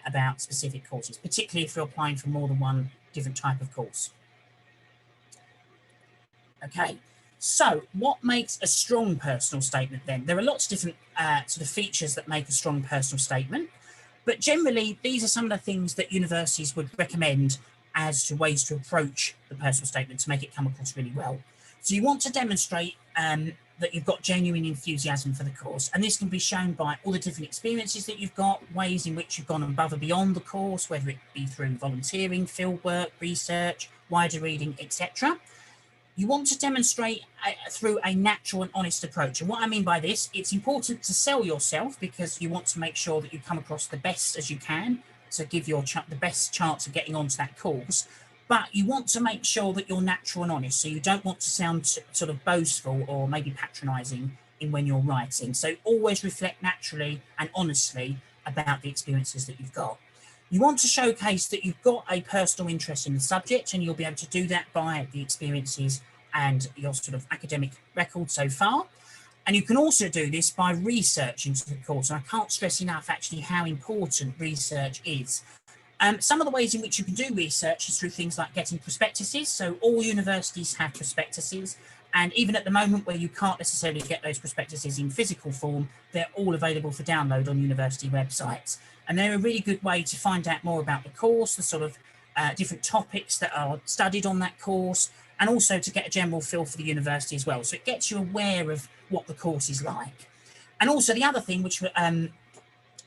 Speaker 4: about specific courses, particularly if you're applying for more than one different type of course. Okay, so what makes a strong personal statement then? There are lots of different sort of features that make a strong personal statement, but generally these are some of the things that universities would recommend as to ways to approach the personal statement to make it come across really well. So you want to demonstrate that you've got genuine enthusiasm for the course, and this can be shown by all the different experiences that you've got, ways in which you've gone above and beyond the course, whether it be through volunteering, fieldwork, research, wider reading, etc. You want to demonstrate through a natural and honest approach. And what I mean by this, it's important to sell yourself because you want to make sure that you come across the best as you can to give your the best chance of getting onto that course. But you want to make sure that you're natural and honest. So you don't want to sound sort of boastful or maybe patronising in when you're writing. So always reflect naturally and honestly about the experiences that you've got. You want to showcase that you've got a personal interest in the subject, and you'll be able to do that by the experiences and your sort of academic record so far. And you can also do this by research into the course. And I can't stress enough actually how important research is. Some of the ways in which you can do research is through things like getting prospectuses. So all universities have prospectuses. And even at the moment where you can't necessarily get those prospectuses in physical form, they're all available for download on university websites. And they're a really good way to find out more about the course, the sort of different topics that are studied on that course, and also to get a general feel for the university as well. So it gets you aware of what the course is like. And also the other thing, which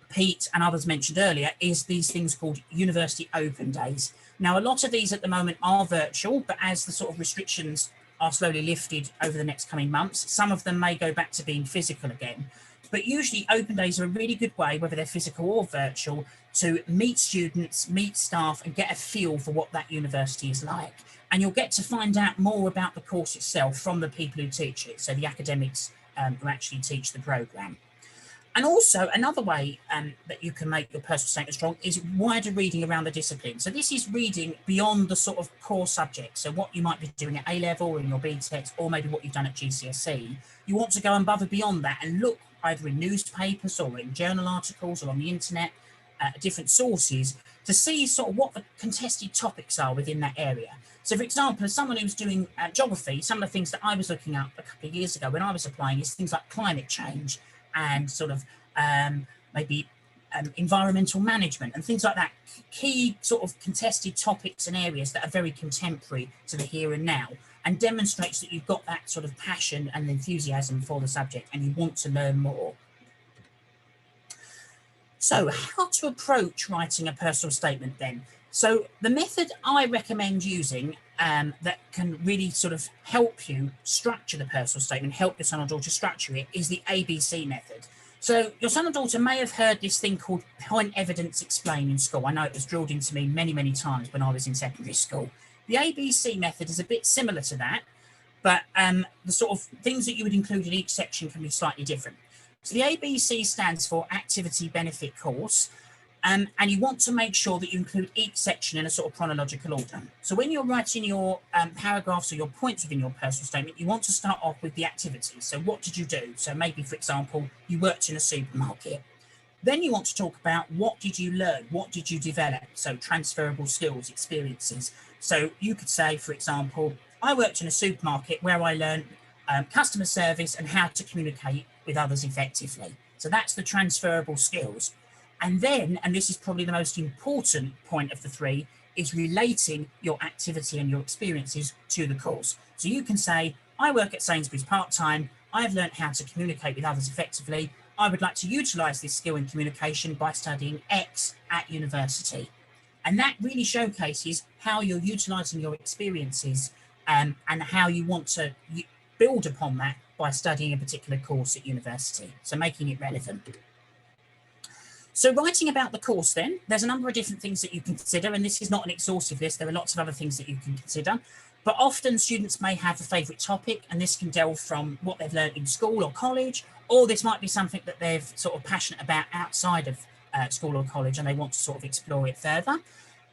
Speaker 4: Pete and others mentioned earlier, is these things called University Open Days. Now, a lot of these at the moment are virtual, but as the sort of restrictions are slowly lifted over the next coming months, some of them may go back to being physical again. But usually open days are a really good way, whether they're physical or virtual, to meet students, meet staff, and get a feel for what that university is like. And you'll get to find out more about the course itself from the people who teach it, so the academics who actually teach the programme. And also another way that you can make your personal statement strong is wider reading around the discipline. So this is reading beyond the sort of core subject. So what you might be doing at A-level or in your BTEC, or maybe what you've done at GCSE. You want to go above and beyond that and look either in newspapers or in journal articles or on the internet, different sources, to see sort of what the contested topics are within that area. So for example, as someone who's doing geography, some of the things that I was looking up a couple of years ago when I was applying is things like climate change and sort of maybe environmental management and things like that, key sort of contested topics and areas that are very contemporary to the here and now, and demonstrates that you've got that sort of passion and enthusiasm for the subject and you want to learn more. So how to approach writing a personal statement then? So the method I recommend using that can really sort of help you structure the personal statement, help your son or daughter structure it, is the ABC method. So your son or daughter may have heard this thing called point, evidence, explain in school. I know it was drilled into me many, many times when I was in secondary school. The ABC method is a bit similar to that, but the sort of things that you would include in each section can be slightly different. So the ABC stands for Activity Benefit Course, and you want to make sure that you include each section in a sort of chronological order. So when you're writing your paragraphs or your points within your personal statement, you want to start off with the activity. So what did you do? So maybe, for example, you worked in a supermarket. Then you want to talk about what did you learn? What did you develop? So transferable skills, experiences. So you could say, for example, I worked in a supermarket where I learned customer service and how to communicate with others effectively. So that's the transferable skills. And then, and this is probably the most important point of the three, is relating your activity and your experiences to the course. So you can say, I work at Sainsbury's part-time, I've learned how to communicate with others effectively, I would like to utilise this skill in communication by studying X at university. And that really showcases how you're utilising your experiences and how you want to build upon that by studying a particular course at university, so making it relevant. So writing about the course then, there's a number of different things that you can consider, and this is not an exhaustive list, there are lots of other things that you can consider, but often students may have a favourite topic, and this can delve from what they've learned in school or college, or this might be something that they're sort of passionate about outside of school or college and they want to sort of explore it further.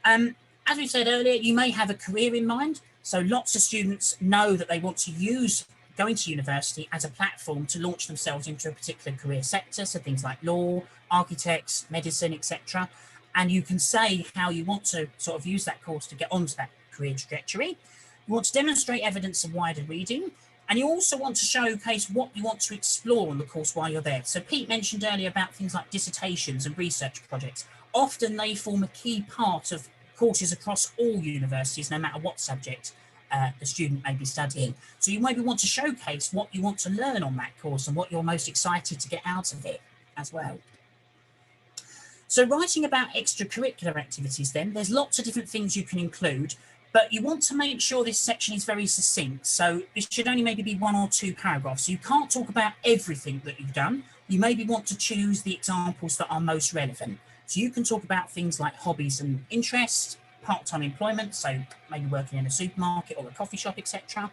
Speaker 4: As we said earlier, you may have a career in mind. So lots of students know that they want to use going to university as a platform to launch themselves into a particular career sector. So things like law, architects, medicine, etc. And you can say how you want to sort of use that course to get onto that career trajectory. You want to demonstrate evidence of wider reading. And you also want to showcase what you want to explore on the course while you're there. So Pete mentioned earlier about things like dissertations and research projects. Often they form a key part of courses across all universities, no matter what subject the student may be studying. So you maybe want to showcase what you want to learn on that course and what you're most excited to get out of it as well. So writing about extracurricular activities then, there's lots of different things you can include, but you want to make sure this section is very succinct. So it should only maybe be 1 or 2 paragraphs. So you can't talk about everything that you've done. You maybe want to choose the examples that are most relevant. So you can talk about things like hobbies and interests, part-time employment, so maybe working in a supermarket or a coffee shop, etc.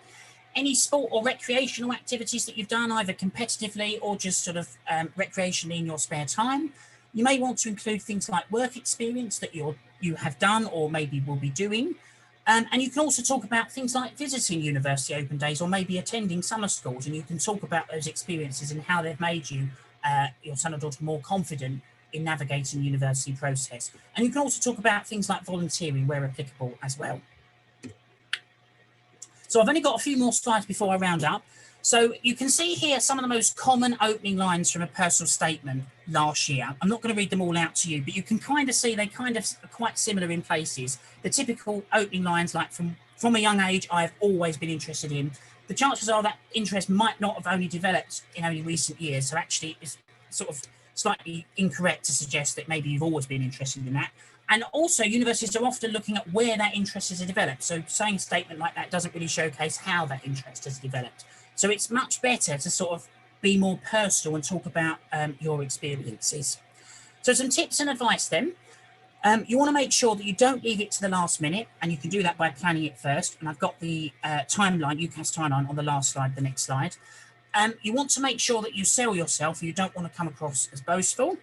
Speaker 4: Any sport or recreational activities that you've done, either competitively or just sort of recreationally in your spare time. You may want to include things like work experience that you have done or maybe will be doing. And you can also talk about things like visiting university open days or maybe attending summer schools, and you can talk about those experiences and how they've made you, your son or daughter, more confident in navigating the university process. And you can also talk about things like volunteering where applicable as well. So I've only got a few more slides before I round up. So you can see here some of the most common opening lines from a personal statement last year. I'm not going to read them all out to you, but you can kind of see they kind of are quite similar in places. The typical opening lines like from a young age, I've always been interested in. The chances are that interest might not have only developed in only recent years. So actually it's sort of slightly incorrect to suggest that maybe you've always been interested in that. And also universities are often looking at where that interest has developed. So saying a statement like that doesn't really showcase how that interest has developed. So it's much better to sort of be more personal and talk about your experiences. So some tips and advice then. You want to make sure that you don't leave it to the last minute, and you can do that by planning it first. And I've got the timeline, UCAS timeline on the last slide, the next slide. You want to make sure that you sell yourself. You don't want to come across as boastful.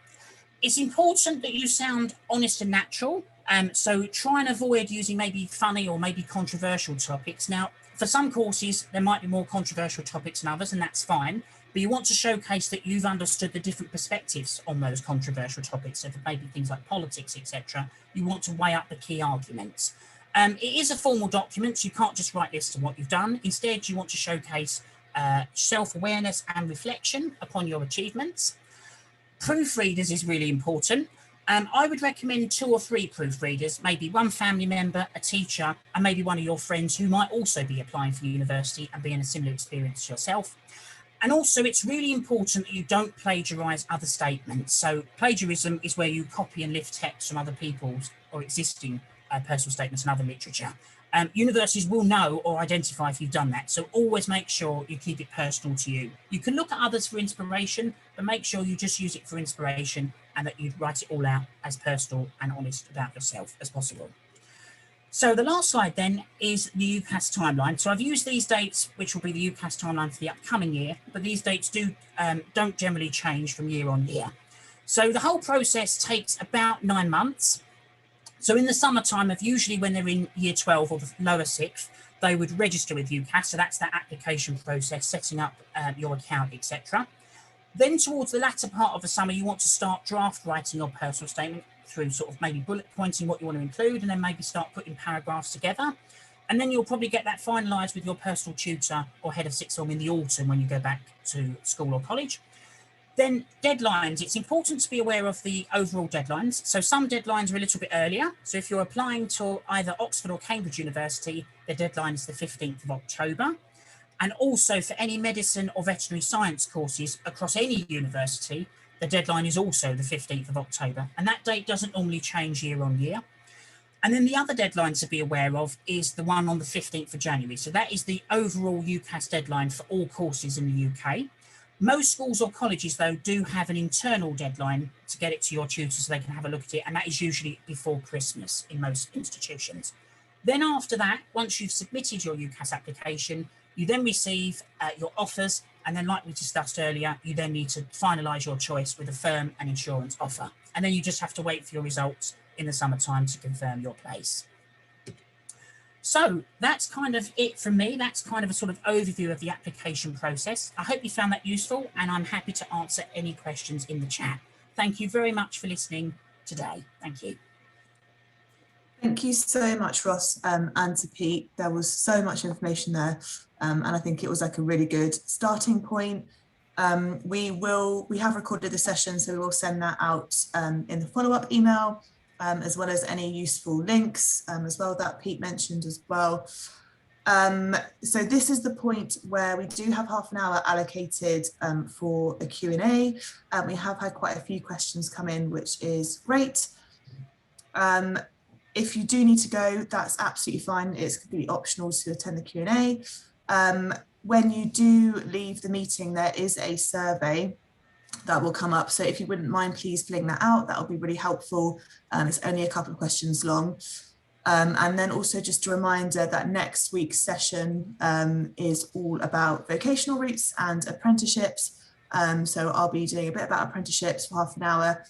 Speaker 4: It's important that you sound honest and natural. So try and avoid using maybe funny or maybe controversial topics. Now, for some courses, there might be more controversial topics than others, and that's fine. But you want to showcase that you've understood the different perspectives on those controversial topics. So for maybe things like politics, etc., you want to weigh up the key arguments. It is a formal document, so you can't just write lists of what you've done. Instead, you want to showcase self-awareness and reflection upon your achievements. Proofreaders is really important. I would recommend 2 or 3 proofreaders, maybe one family member, a teacher, and maybe one of your friends who might also be applying for university and be in a similar experience to yourself. And also, it's really important that you don't plagiarise other statements. So plagiarism is where you copy and lift text from other people's or existing personal statements and other literature. Universities will know or identify if you've done that. So always make sure you keep it personal to you. You can look at others for inspiration, but make sure you just use it for inspiration and that you write it all out as personal and honest about yourself as possible. So the last slide then is the UCAS timeline. So I've used these dates, which will be the UCAS timeline for the upcoming year, but these dates don't generally change from year on year. So the whole process takes about 9 months. So in the summertime, of usually when they're in year 12 or the lower 6th, they would register with UCAS. So that's that application process, setting up your account, etc. Then towards the latter part of the summer, you want to start draft writing your personal statement through sort of maybe bullet pointing what you want to include, and then maybe start putting paragraphs together. And then you'll probably get that finalised with your personal tutor or head of sixth form in the autumn when you go back to school or college. Then deadlines, it's important to be aware of the overall deadlines. So some deadlines are a little bit earlier. So if you're applying to either Oxford or Cambridge University, the deadline is the 15th of October. And also for any medicine or veterinary science courses across any university, the deadline is also the 15th of October. And that date doesn't normally change year on year. And then the other deadline to be aware of is the one on the 15th of January. So that is the overall UCAS deadline for all courses in the UK. Most schools or colleges, though, do have an internal deadline to get it to your tutor so they can have a look at it, and that is usually before Christmas in most institutions. Then after that, once you've submitted your UCAS application, you then receive your offers, and then like we discussed earlier, you then need to finalise your choice with a firm and insurance offer. and then you just have to wait for your results in the summertime to confirm your place. So that's kind of it from me. That's kind of a sort of overview of the application process. I hope you found that useful, and I'm happy to answer any questions in the chat. Thank you very much for listening today. Thank you.
Speaker 2: Thank you so much, Ross, and to Pete. There was so much information there, and I think it was like a really good starting point. We have recorded the session, so we will send that out in the follow-up email, as well as any useful links as well that Pete mentioned as well. So this is the point where we do have half an hour allocated for a Q&A. We have had quite a few questions come in, which is great. If you do need to go, that's absolutely fine. It's completely optional to attend the Q&A. When you do leave the meeting, there is a survey that will come up. So if you wouldn't mind, please filling that out. That will be really helpful. It's only a couple of questions long. And then also just a reminder that next week's session is all about vocational routes and apprenticeships. So I'll be doing a bit about apprenticeships for half an hour.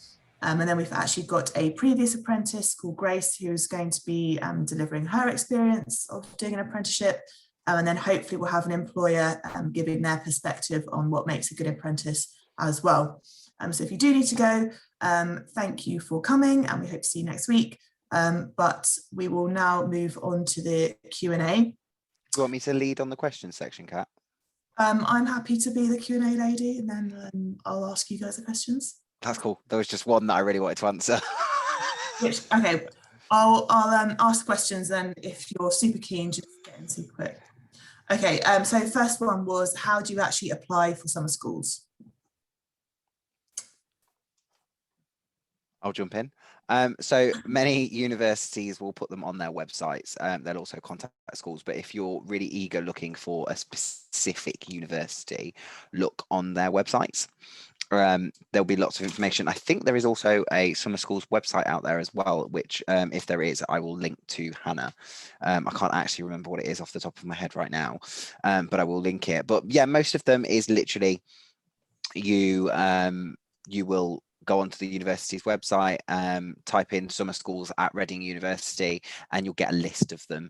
Speaker 2: And then we've actually got a previous apprentice called Grace, who's going to be delivering her experience of doing an apprenticeship. And then hopefully we'll have an employer giving their perspective on what makes a good apprentice as well. So if you do need to go, thank you for coming, and we hope to see you next week. But we will now move on to the Q&A.
Speaker 1: Do you want me to lead on the questions section, Kat?
Speaker 2: I'm happy to be the Q&A lady, and then I'll ask you guys the questions.
Speaker 1: That's cool. There was just one that I really wanted to answer.
Speaker 2: Okay, I'll ask questions then. If you're super keen, just get in super quick. Okay, so first one was, how do you actually apply for summer schools?
Speaker 1: I'll jump in. So many universities will put them on their websites. They'll also contact schools, but if you're really eager looking for a specific university, look on their websites. There'll be lots of information. I think there is also a summer schools website out there as well, which if there is, I will link to Hannah. I can't actually remember what it is off the top of my head right now, but I will link it. But yeah, most of them is literally you will go onto the university's website, type in summer schools at Reading University, and you'll get a list of them.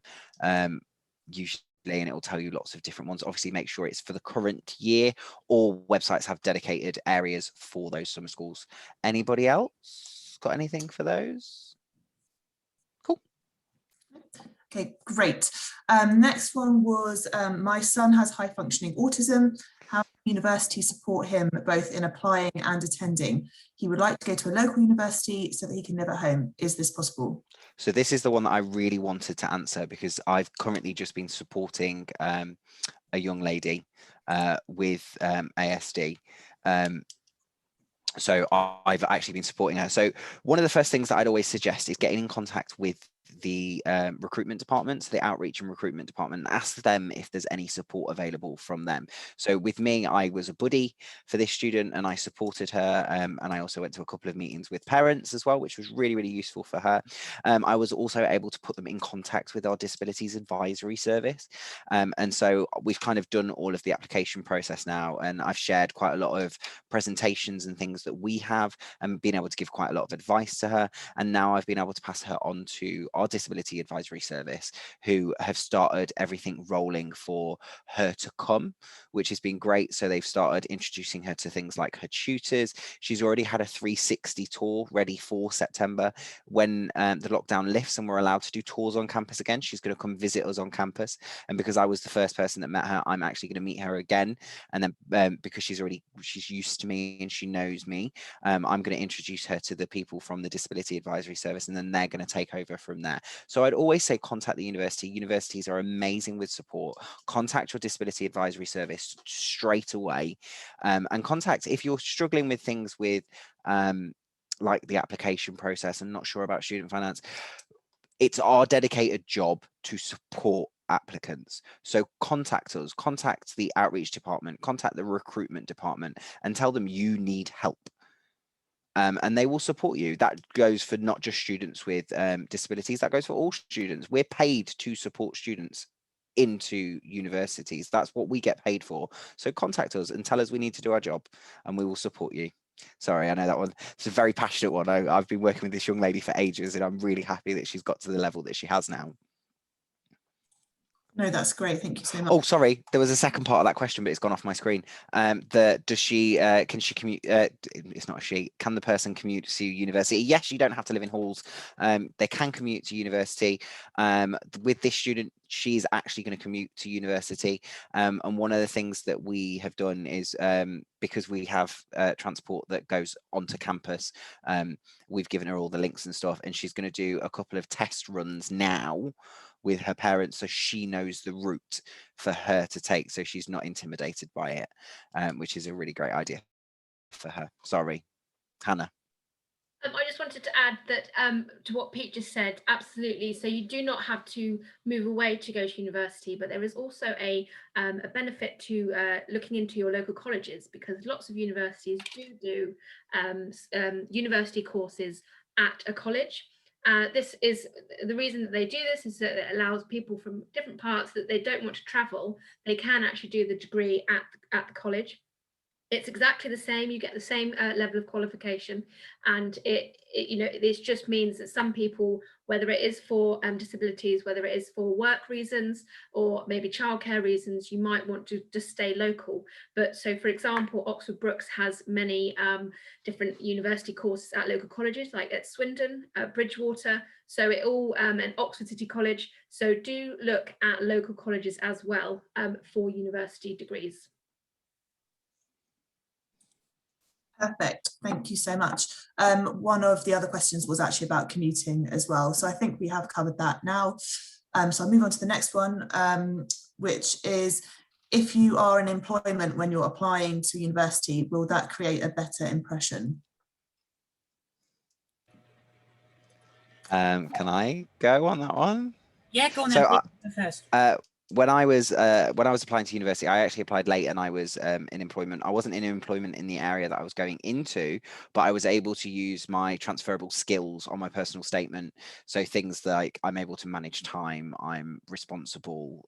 Speaker 1: Usually, and it will tell you lots of different ones. Obviously, make sure it's for the current year. All websites have dedicated areas for those summer schools. Anybody else got anything for those? Cool.
Speaker 2: Okay, great. Next one was, my son has high functioning autism. How can universities support him both in applying and attending? He would like to go to a local university so that he can live at home. Is this possible? So
Speaker 1: this is the one that I really wanted to answer, because I've currently just been supporting a young lady with ASD. So I've actually been supporting her. So one of the first things that I'd always suggest is getting in contact with the recruitment department, so the outreach and recruitment department, and ask them if there's any support available from them. So with me, I was a buddy for this student and I supported her, and I also went to a couple of meetings with parents as well, which was really, really useful for her. I was also able to put them in contact with our disabilities advisory service, and so we've kind of done all of the application process now, and I've shared quite a lot of presentations and things that we have, and been able to give quite a lot of advice to her. And now I've been able to pass her on to our disability advisory service, who have started everything rolling for her to come, which has been great. So they've started introducing her to things like her tutors. She's already had a 360 tour ready for September. When the lockdown lifts and we're allowed to do tours on campus again, she's going to come visit us on campus. And because I was the first person that met her, I'm actually going to meet her again. And then because she's used to me and she knows me, I'm going to introduce her to the people from the disability advisory service, and then they're going to take over from there. So I'd always say contact the university. Universities are amazing with support. Contact your disability advisory service straight away, and contact if you're struggling with things with like the application process and not sure about student finance. It's our dedicated job to support applicants. So contact us, contact the outreach department, contact the recruitment department, and tell them you need help. And they will support you. That goes for not just students with disabilities, that goes for all students. We're paid to support students into universities. That's what we get paid for. So contact us and tell us we need to do our job, and we will support you. Sorry, I know that one. It's a very passionate one. I've been working with this young lady for ages, and I'm really happy that she's got to the level that she has now.
Speaker 2: No, that's great. Thank you so much.
Speaker 1: Oh, sorry, there was a second part of that question, but it's gone off my screen. Does she, can she commute? It's not a she. Can the person commute to university? Yes, you don't have to live in halls. They can commute to university. With this student, she's actually going to commute to university. And one of the things that we have done is, because we have transport that goes onto campus, we've given her all the links and stuff, and she's going to do a couple of test runs now with her parents, so she knows the route for her to take, so she's not intimidated by it, which is a really great idea for her. Sorry, Hannah.
Speaker 5: I just wanted to add that to what Pete just said, absolutely. So you do not have to move away to go to university, but there is also a benefit to looking into your local colleges, because lots of universities do university courses at a college. This is the reason that they do this, is that it allows people from different parts that they don't want to travel, they can actually do the degree at the college. It's exactly the same. You get the same level of qualification, and it just means that some people, whether it is for disabilities, whether it is for work reasons or maybe childcare reasons, you might want to just stay local. But so, for example, Oxford Brookes has many different university courses at local colleges, like at Swindon, Bridgewater. So it all and Oxford City College. So do look at local colleges as well for university degrees.
Speaker 2: Perfect. Thank you so much. One of the other questions was actually about commuting as well. So I think we have covered that now. So I'll move on to the next one, which is, if you are in employment when you're applying to university, will that create a better impression?
Speaker 1: Can I go on that one?
Speaker 4: Yeah, go on
Speaker 1: So
Speaker 4: then, first.
Speaker 1: When I was applying to university, I actually applied late, and I was in employment. I wasn't in employment in the area that I was going into, but I was able to use my transferable skills on my personal statement. So things like I'm able to manage time, I'm responsible,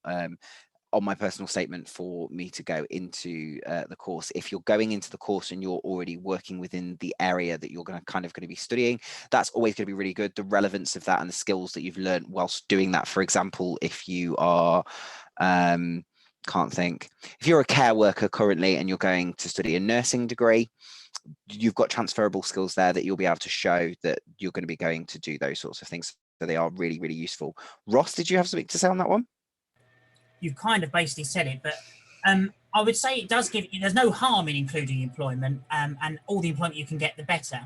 Speaker 1: on my personal statement for me to go into the course. If you're going into the course and you're already working within the area that you're going to be studying, that's always going to be really good. The relevance of that and the skills that you've learned whilst doing that. For example, if you are if you're a care worker currently and you're going to study a nursing degree, you've got transferable skills there that you'll be able to show that you're going to be going to do those sorts of things. So they are really, really useful. Ross, did you have something to say on that one?
Speaker 4: You've kind of basically said it, but I would say it does give you, there's no harm in including employment, and all the employment you can get, the better.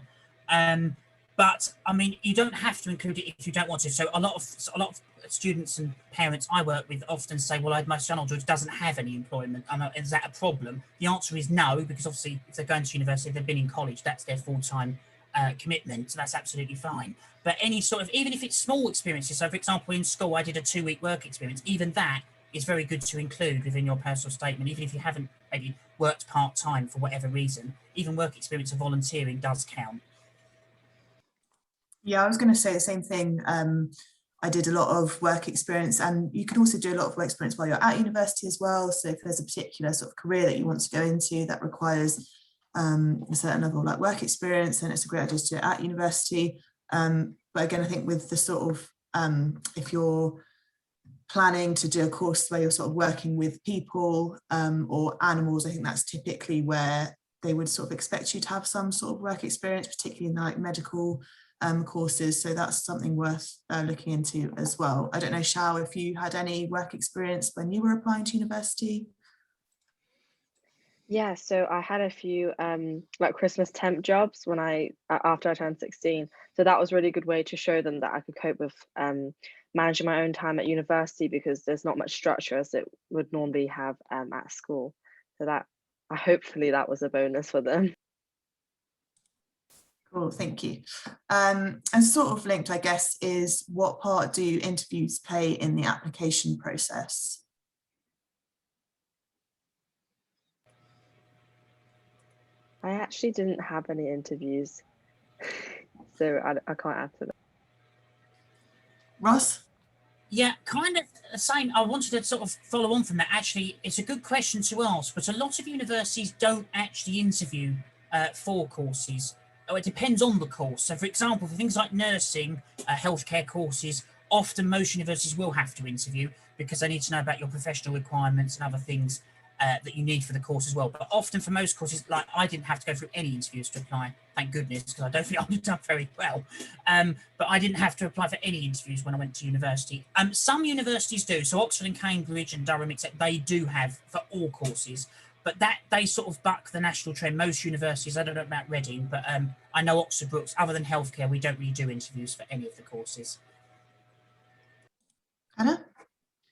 Speaker 4: But I mean, you don't have to include it if you don't want to. So a lot of students and parents I work with often say, well, my son or daughter doesn't have any employment. Is that a problem? The answer is no, because obviously if they're going to university, they've been in college, that's their full-time commitment, so that's absolutely fine. But any sort of, even if it's small experiences, so for example, in school, I did a 2-week work experience, even that is very good to include within your personal statement, even if you haven't maybe worked part-time for whatever reason. Even work experience of volunteering does count.
Speaker 2: Yeah, I was going to say the same thing. I did a lot of work experience, and you can also do a lot of work experience while you're at university as well. So if there's a particular sort of career that you want to go into that requires a certain level of like work experience, then it's a great idea to do it at university. But again, I think with the sort of, if you're planning to do a course where you're sort of working with people or animals, I think that's typically where they would sort of expect you to have some sort of work experience, particularly in like medical courses. So that's something worth looking into as well. I don't know, Shao, if you had any work experience when you were applying to university?
Speaker 3: Yeah, so I had a few like Christmas temp jobs when after I turned 16. So that was a really good way to show them that I could cope with managing my own time at university, because there's not much structure as it would normally have at school. So that hopefully that was a bonus for them.
Speaker 2: Cool, thank you. And sort of linked, I guess, is what part do interviews play in the application process?
Speaker 3: I actually didn't have any interviews, so I can't answer that.
Speaker 2: Ross?
Speaker 4: Yeah, kind of the same. I wanted to sort of follow on from that. Actually, it's a good question to ask, but a lot of universities don't actually interview for courses. Oh, it depends on the course. So, for example, for things like nursing, healthcare courses, often most universities will have to interview because they need to know about your professional requirements and other things that you need for the course as well. But often for most courses, like I didn't have to go through any interviews to apply, thank goodness, because I don't think I would have done very well. But I didn't have to apply for any interviews when I went to university. Some universities do. So Oxford and Cambridge and Durham, except they do have for all courses. But that they sort of buck the national trend. Most universities, I don't know about Reading, but I know Oxford Brookes, other than healthcare, we don't really do interviews for any of the courses.
Speaker 2: Hannah?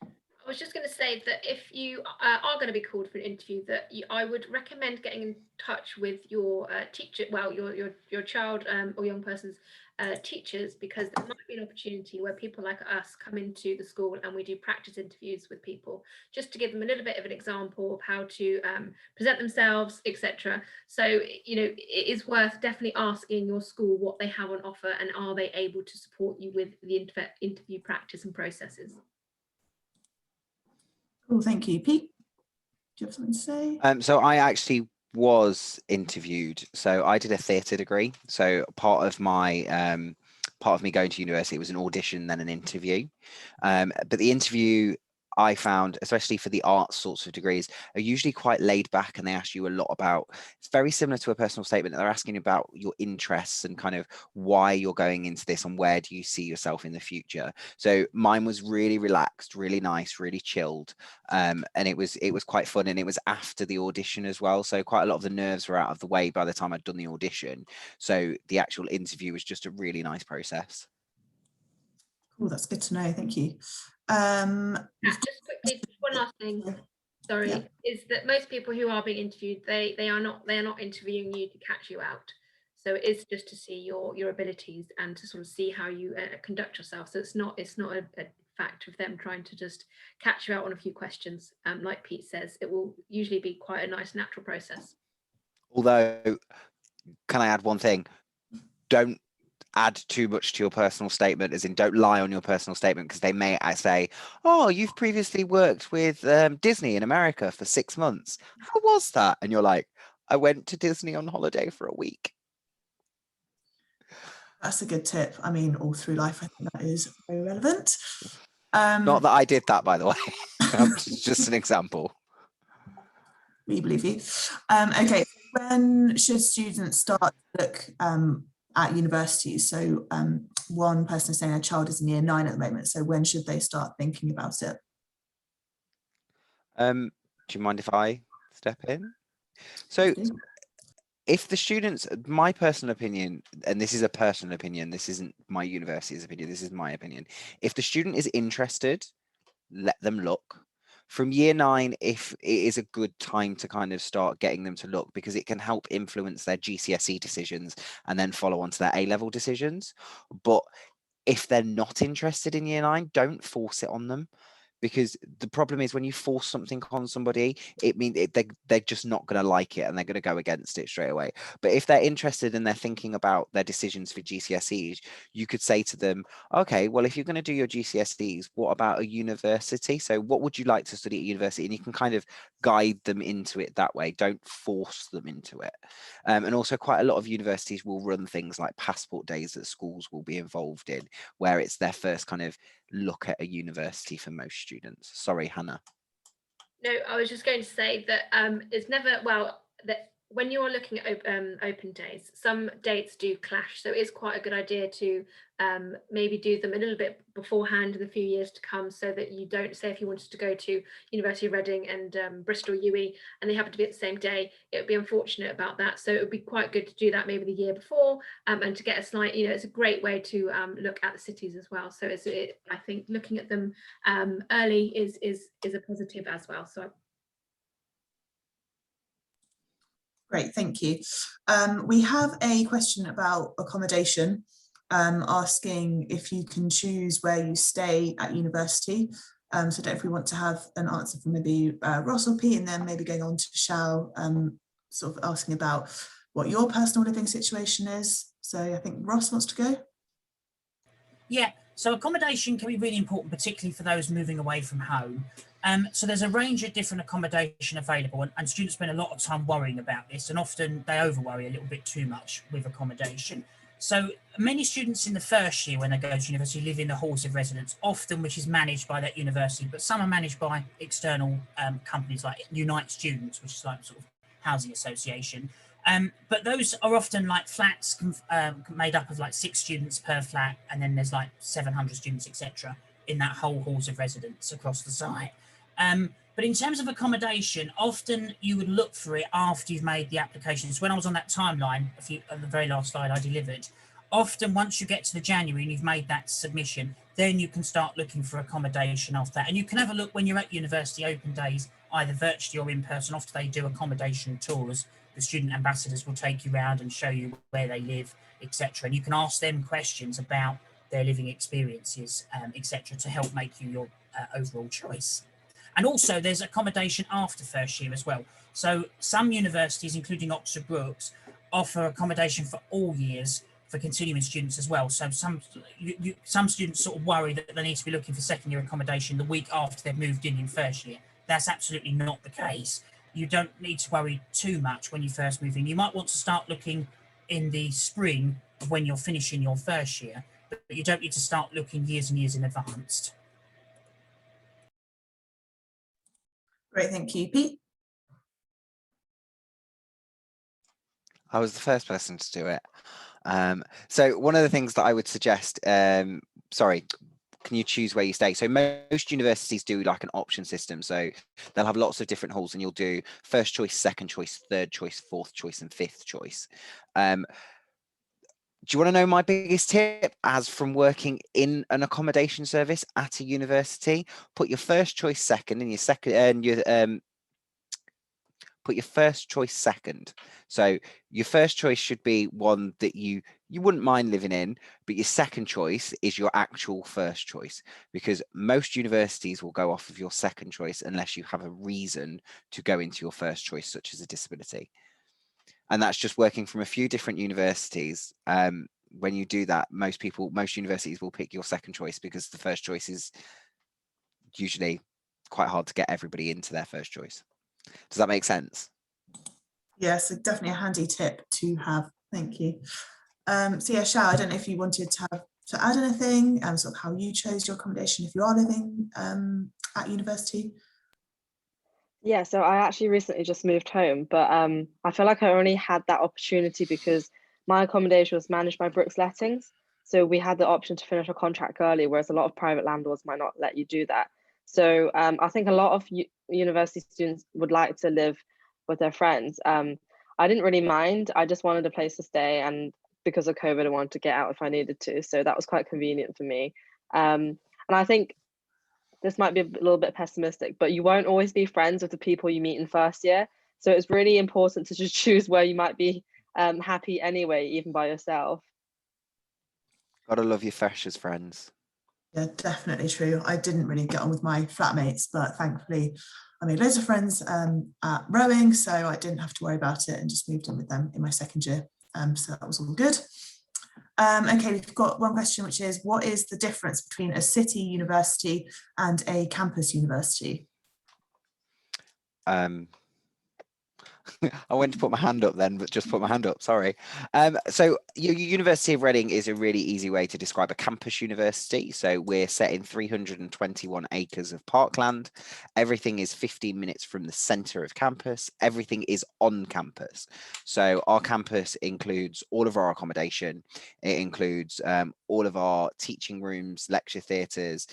Speaker 5: I was just going to say that if you are going to be called for an interview, that I would recommend getting in touch with your teacher, well, your child or young person's teachers, because there might be an opportunity where people like us come into the school and we do practice interviews with people, just to give them a little bit of an example of how to present themselves, etc. So, you know, it is worth definitely asking your school what they have on offer and are they able to support you with the interview practice and processes.
Speaker 2: Cool, thank you. Pete, do you have something to say?
Speaker 1: So I actually was interviewed. So I did a theatre degree. So part of me going to university was an audition, then an interview. But the interview I found, especially for the arts sorts of degrees, are usually quite laid back, and they ask you a lot about, it's very similar to a personal statement. They're asking about your interests and kind of why you're going into this and where do you see yourself in the future. So mine was really relaxed, really nice, really chilled. And it was quite fun, and it was after the audition as well. So quite a lot of the nerves were out of the way by the time I'd done the audition. So the actual interview was just a really nice process.
Speaker 2: Cool, that's good to know, thank you.
Speaker 5: Just quickly, one last thing, sorry,
Speaker 2: Yeah.
Speaker 5: is that most people who are being interviewed, they are not interviewing you to catch you out. So it is just to see your abilities and to sort of see how you conduct yourself. So it's not a fact of them trying to just catch you out on a few questions. Like Pete says, it will usually be quite a nice natural process.
Speaker 1: Although, can I add one thing? Don't add too much to your personal statement, as in don't lie on your personal statement, because they may say, oh, you've previously worked with Disney in America for 6 months. How was that? And you're like, I went to Disney on holiday for a week.
Speaker 2: That's a good tip. I mean, all through life, I think that is very relevant.
Speaker 1: Not that I did that, by the way. Just an example.
Speaker 2: We believe you. Okay, when should students start to look at universities? So one person is saying their child is in year 9 at the moment. So when should they start thinking about it?
Speaker 1: Do you mind if I step in? So if the students, my personal opinion, and this is a personal opinion, this isn't my university's opinion, this is my opinion. If the student is interested, let them look. From year 9, if it is a good time to kind of start getting them to look, because it can help influence their GCSE decisions and then follow on to their A-level decisions. But if they're not interested in year 9, don't force it on them. Because the problem is when you force something on somebody, it means they're just not going to like it and they're going to go against it straight away. But if they're interested and they're thinking about their decisions for GCSEs, you could say to them, okay, well, if you're going to do your GCSEs, what about a university? So what would you like to study at university? And you can kind of guide them into it that way. Don't force them into it. And also quite a lot of universities will run things like passport days that schools will be involved in, where it's their first kind of look at a university for most students. Sorry, Hannah.
Speaker 5: No, I was just going to say that it's never, well, that when you're looking at open days, some dates do clash. So it's quite a good idea to maybe do them a little bit beforehand in the few years to come, so that you don't, say if you wanted to go to University of Reading and Bristol UE and they happen to be at the same day, it would be unfortunate about that. So it would be quite good to do that maybe the year before and to get a slight, you know, it's a great way to look at the cities as well. So I think looking at them early is a positive as well. So
Speaker 2: Great, thank you. We have a question about accommodation, asking if you can choose where you stay at university. So I don't know if we want to have an answer from maybe Ross or Pete, and then maybe going on to Shao, sort of asking about what your personal living situation is. So I think Ross wants to go.
Speaker 4: Yeah, so accommodation can be really important, particularly for those moving away from home. So there's a range of different accommodation available, and students spend a lot of time worrying about this, and often they over worry a little bit too much with accommodation. So many students in the first year when they go to university live in the halls of residence, often which is managed by that university, but some are managed by external companies like Unite Students, which is like sort of housing association. But those are often like flats made up of like 6 students per flat, and then there's like 700 students, etc., in that whole halls of residence across the site. But in terms of accommodation, often you would look for it after you've made the applications. When I was on that timeline, the very last slide I delivered, often once you get to the January and you've made that submission, then you can start looking for accommodation after that. And you can have a look when you're at university open days, either virtually or in person. Often they do accommodation tours. The student ambassadors will take you around and show you where they live, etc. And you can ask them questions about their living experiences, etc., to help make you your overall choice. And also there's accommodation after first year as well. So some universities, including Oxford Brookes, offer accommodation for all years for continuing students as well. So some students sort of worry that they need to be looking for second year accommodation the week after they've moved in first year. That's absolutely not the case. You don't need to worry too much when you first move in. You might want to start looking in the spring of when you're finishing your first year, but you don't need to start looking years and years in advance.
Speaker 2: Great, thank you. Pete?
Speaker 1: I was the first person to do it. So one of the things that I would suggest, sorry, can you choose where you stay? So most universities do like an option system. So they'll have lots of different halls and you'll do first choice, second choice, third choice, fourth choice, and fifth choice. Do you want to know my biggest tip as from working in an accommodation service at a university? Put your first choice second and your second, and your put your first choice second. So your first choice should be one that you wouldn't mind living in, but your second choice is your actual first choice, because most universities will go off of your second choice unless you have a reason to go into your first choice, such as a disability. And that's just working from a few different universities. When you do that, most universities will pick your second choice because the first choice is usually quite hard to get everybody into their first choice. Does that make sense?
Speaker 2: Yes, so definitely a handy tip to have. Thank you. So yeah, Shao, I don't know if you wanted to add anything, sort of how you chose your accommodation if you are living at university.
Speaker 3: Yeah, so I actually recently just moved home, but I feel like I only had that opportunity because my accommodation was managed by Brooks Lettings. So we had the option to finish a contract early, whereas a lot of private landlords might not let you do that. So I think a lot of university students would like to live with their friends. I didn't really mind. I just wanted a place to stay, and because of COVID, I wanted to get out if I needed to. So that was quite convenient for me. And I think this might be a little bit pessimistic, but you won't always be friends with the people you meet in first year. So it's really important to just choose where you might be happy anyway, even by yourself.
Speaker 1: Gotta love your freshers friends.
Speaker 2: Yeah, definitely true. I didn't really get on with my flatmates, but thankfully I made loads of friends at rowing, so I didn't have to worry about it and just moved in with them in my second year. So that was all good. Okay, we've got one question, which is, what is the difference between a city university and a campus university?
Speaker 1: I went to put my hand up then, but just put my hand up, sorry. So your University of Reading is a really easy way to describe a campus university. So we're set in 321 acres of parkland. Everything is 15 minutes from the centre of campus. Everything is on campus. So our campus includes all of our accommodation. It includes all of our teaching rooms, lecture theatres.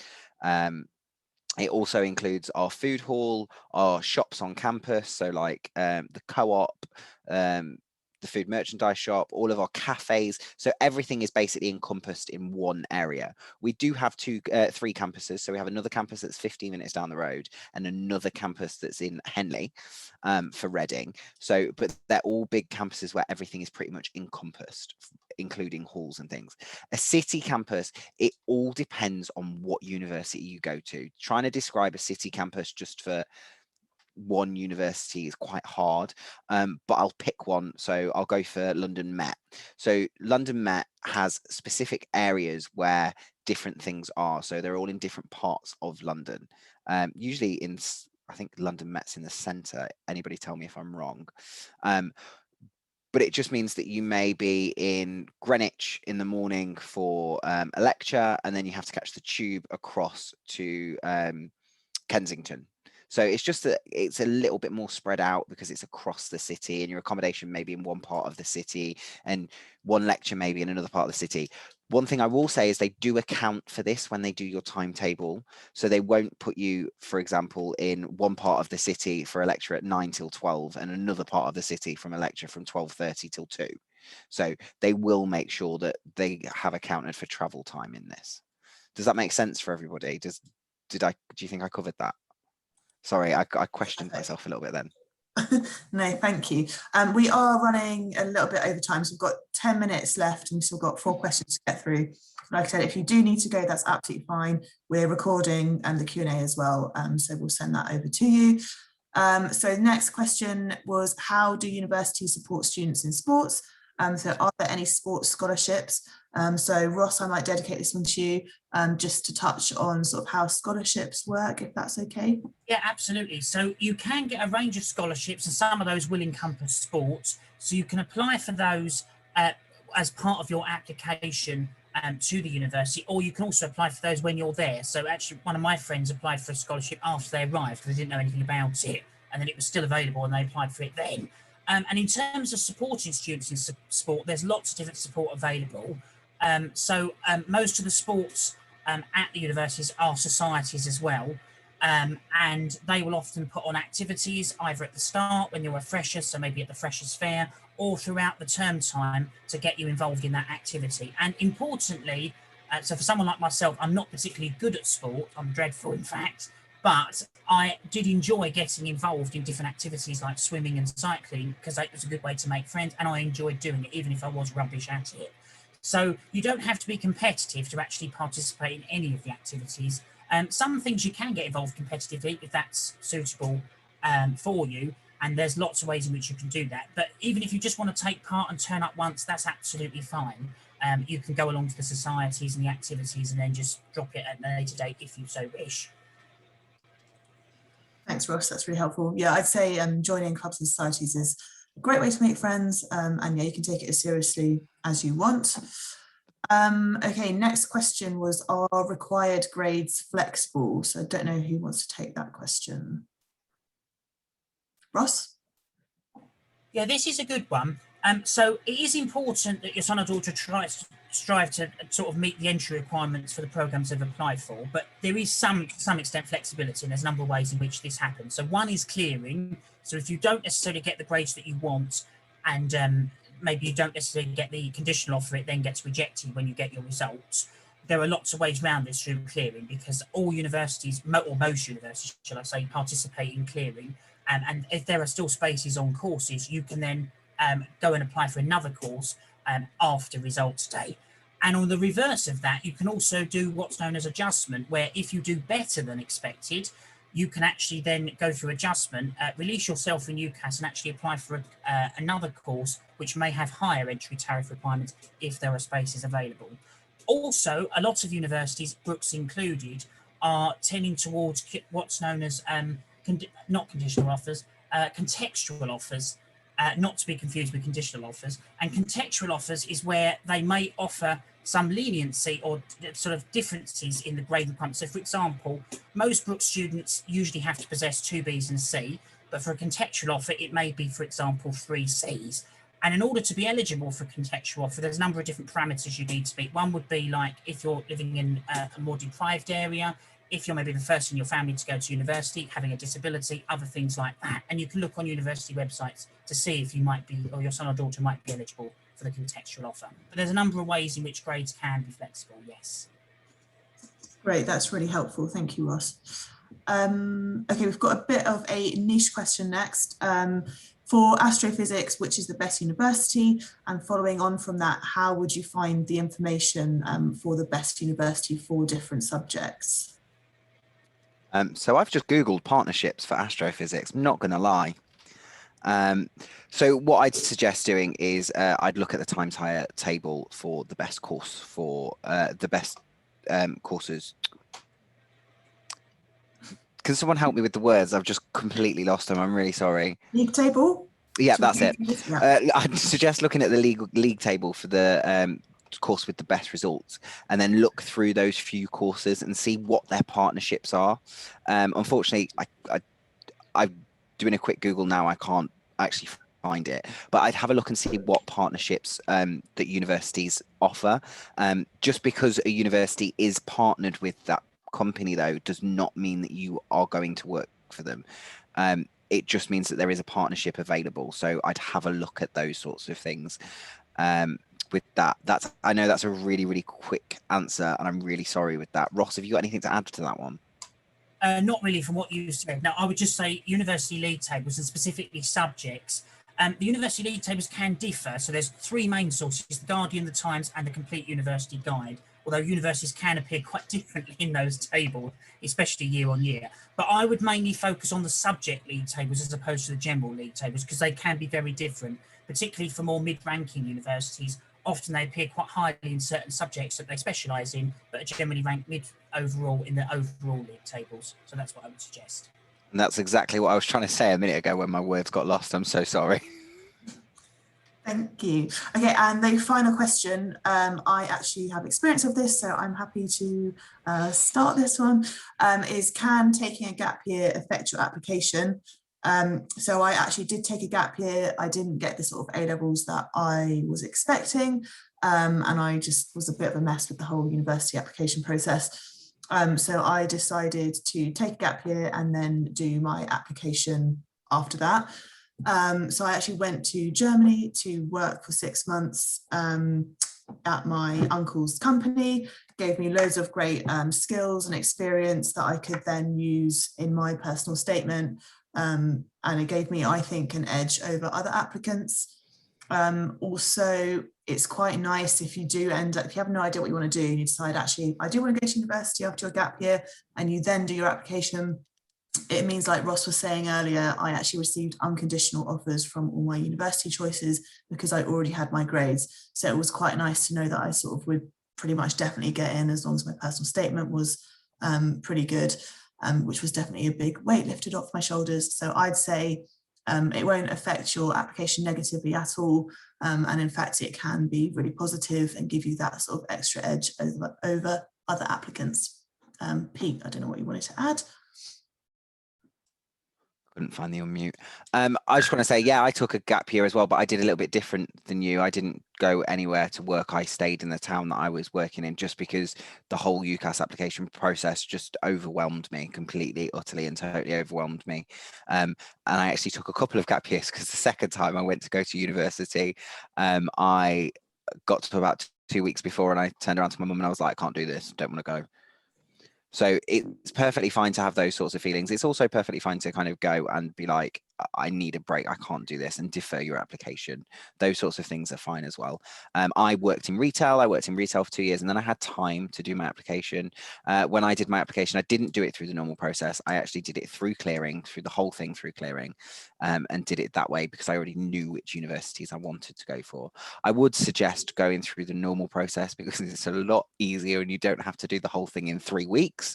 Speaker 1: It also includes our food hall, our shops on campus, so like the co-op, the food merchandise shop, all of our cafes. So everything is basically encompassed in one area. We do have three campuses. So we have another campus that's 15 minutes down the road and another campus that's in Henley for Reading. So, but they're all big campuses where everything is pretty much encompassed, including halls and things. A city campus, it all depends on what university you go to. Trying to describe a city campus just for one university is quite hard, but I'll pick one. So I'll go for London Met. So London Met has specific areas where different things are. So they're all in different parts of London. usually in, I think London Met's in the centre. Anybody tell me if I'm wrong. But it just means that you may be in Greenwich in the morning for a lecture, and then you have to catch the tube across to Kensington. So it's just that it's a little bit more spread out because it's across the city, and your accommodation may be in one part of the city and one lecture maybe in another part of the city. One thing I will say is they do account for this when they do your timetable. So they won't put you, for example, in one part of the city for a lecture at 9 till 12 and another part of the city from a lecture from 12:30 till 2. So they will make sure that they have accounted for travel time in this. Does that make sense for everybody? Do you think I covered that? Sorry, I questioned myself a little bit then.
Speaker 2: No, thank you. We are running a little bit over time, so we've got 10 minutes left and we've still got 4 questions to get through. Like I said, if you do need to go, that's absolutely fine. We're recording and the Q&A as well, so we'll send that over to you. So the next question was, how do universities support students in sports? So are there any sports scholarships? So Ross, I might dedicate this one to you, just to touch on sort of how scholarships work, if that's okay.
Speaker 4: Yeah, absolutely. So you can get a range of scholarships, and some of those will encompass sports. So you can apply for those as part of your application to the university, or you can also apply for those when you're there. So actually, one of my friends applied for a scholarship after they arrived because they didn't know anything about it, and then it was still available and they applied for it then. And in terms of supporting students in sport, there's lots of different support available. Most of the sports at the universities are societies as well. And they will often put on activities either at the start when you're a fresher, so maybe at the freshers fair, or throughout the term time to get you involved in that activity. And importantly, so for someone like myself, I'm not particularly good at sport, I'm dreadful in fact, but I did enjoy getting involved in different activities like swimming and cycling because it was a good way to make friends, and I enjoyed doing it even if I was rubbish at it. So you don't have to be competitive to actually participate in any of the activities. Some things you can get involved competitively if that's suitable for you, and there's lots of ways in which you can do that. But even if you just want to take part and turn up once, that's absolutely fine. You can go along to the societies and the activities and then just drop it at a later date if you so wish.
Speaker 2: Thanks, Ross, that's really helpful. Yeah, I'd say joining clubs and societies is a great way to make friends, and yeah, you can take it as seriously as you want. Okay, next question was, are required grades flexible? So I don't know who wants to take that question. Ross?
Speaker 4: Yeah, this is a good one. So it is important that your son or daughter strive to sort of meet the entry requirements for the programs they've applied for, but there is some extent flexibility, and there's a number of ways in which this happens. So one is clearing. So if you don't necessarily get the grades that you want, and maybe you don't necessarily get the conditional offer, it then gets rejected when you get your results. There are lots of ways around this through clearing, because all universities, or most universities, shall I say, participate in clearing. And if there are still spaces on courses, you can then go and apply for another course after results day. And on the reverse of that, you can also do what's known as adjustment, where if you do better than expected, you can actually then go through adjustment, release yourself in UCAS and actually apply for another course, which may have higher entry tariff requirements if there are spaces available. Also, a lot of universities, Brooks included, are tending towards what's known as not conditional offers, contextual offers, not to be confused with conditional offers. And contextual offers is where they may offer some leniency or sort of differences in the grade requirements. So, for example, most Brooks students usually have to possess 2 Bs and a C, but for a contextual offer, it may be, for example, 3 Cs. And in order to be eligible for contextual offer, there's a number of different parameters you need to meet. One would be like if you're living in a more deprived area, if you're maybe the first in your family to go to university, having a disability, other things like that. And you can look on university websites to see if you might be, or your son or daughter might be eligible for the contextual offer. But there's a number of ways in which grades can be flexible, yes.
Speaker 2: Great, that's really helpful. Thank you, Ross. Okay, we've got a bit of a niche question next. For astrophysics, which is the best university? And following on from that, how would you find the information for the best university for different subjects?
Speaker 1: So I've just Googled partnerships for astrophysics, I'm not going to lie. So what I'd suggest doing is I'd look at the Times Higher table for the best course for the best courses. Can someone help me with the words? I've just completely lost them. I'm really sorry.
Speaker 2: League table?
Speaker 1: Yeah,
Speaker 2: Should we
Speaker 1: that's it.
Speaker 2: do this? Yeah.
Speaker 1: I'd suggest looking at the league table for the course with the best results, and then look through those few courses and see what their partnerships are. Unfortunately, I'm doing a quick Google now. I can't actually find it, but I'd have a look and see what partnerships that universities offer. Just because a university is partnered with that company, though, does not mean that you are going to work for them. It just means that there is a partnership available. So I'd have a look at those sorts of things. With that, I know that's a really, really quick answer, and I'm really sorry with that. Ross, have you got anything to add to that one?
Speaker 4: Not really from what you said. Now, I would just say university league tables and specifically subjects. The university league tables can differ. So there's three main sources: the Guardian, the Times, and the Complete University Guide. Although universities can appear quite differently in those tables, especially year on year. But I would mainly focus on the subject league tables as opposed to the general league tables, because they can be very different, particularly for more mid-ranking universities. Often they appear quite highly in certain subjects that they specialise in, but are generally ranked mid overall in the overall league tables. So that's what I would suggest.
Speaker 1: And that's exactly what I was trying to say a minute ago when my words got lost. I'm so sorry.
Speaker 2: Thank you. Okay, and the final question, I actually have experience of this, so I'm happy to start this one, is can taking a gap year affect your application? So I actually did take a gap year. I didn't get the sort of A-levels that I was expecting, and I just was a bit of a mess with the whole university application process. So I decided to take a gap year and then do my application after that. So I actually went to Germany to work for 6 months at my uncle's company. Gave me loads of great skills and experience that I could then use in my personal statement. And it gave me, I think, an edge over other applicants. Also, it's quite nice if you do end up, if you have no idea what you want to do and you decide, actually, I do want to go to university after your gap year, and you then do your application. It means, like Ross was saying earlier, I actually received unconditional offers from all my university choices because I already had my grades. So it was quite nice to know that I sort of would pretty much definitely get in as long as my personal statement was pretty good, which was definitely a big weight lifted off my shoulders. So I'd say it won't affect your application negatively at all. And in fact, it can be really positive and give you that sort of extra edge over other applicants. Pete, I don't know what you wanted to add.
Speaker 1: Couldn't find the unmute. I just want to say, yeah, I took a gap year as well, but I did a little bit different than you. I didn't go anywhere to work. I stayed in the town that I was working in, just because the whole UCAS application process just overwhelmed me completely, utterly and totally overwhelmed me. And I actually took a couple of gap years, because the second time I went to go to university, I got to about 2 weeks before, and I turned around to my mum and I was like, I can't do this, don't want to go. So it's perfectly fine to have those sorts of feelings. It's also perfectly fine to kind of go and be like, I need a break, I can't do this, and defer your application. Those sorts of things are fine as well. I worked in retail for 2 years, and then I had time to do my application. When I did my application, I didn't do it through the normal process. I actually did it through clearing, through the whole thing through clearing, and did it that way because I already knew which universities I wanted to go for. I would suggest going through the normal process because it's a lot easier and you don't have to do the whole thing in 3 weeks.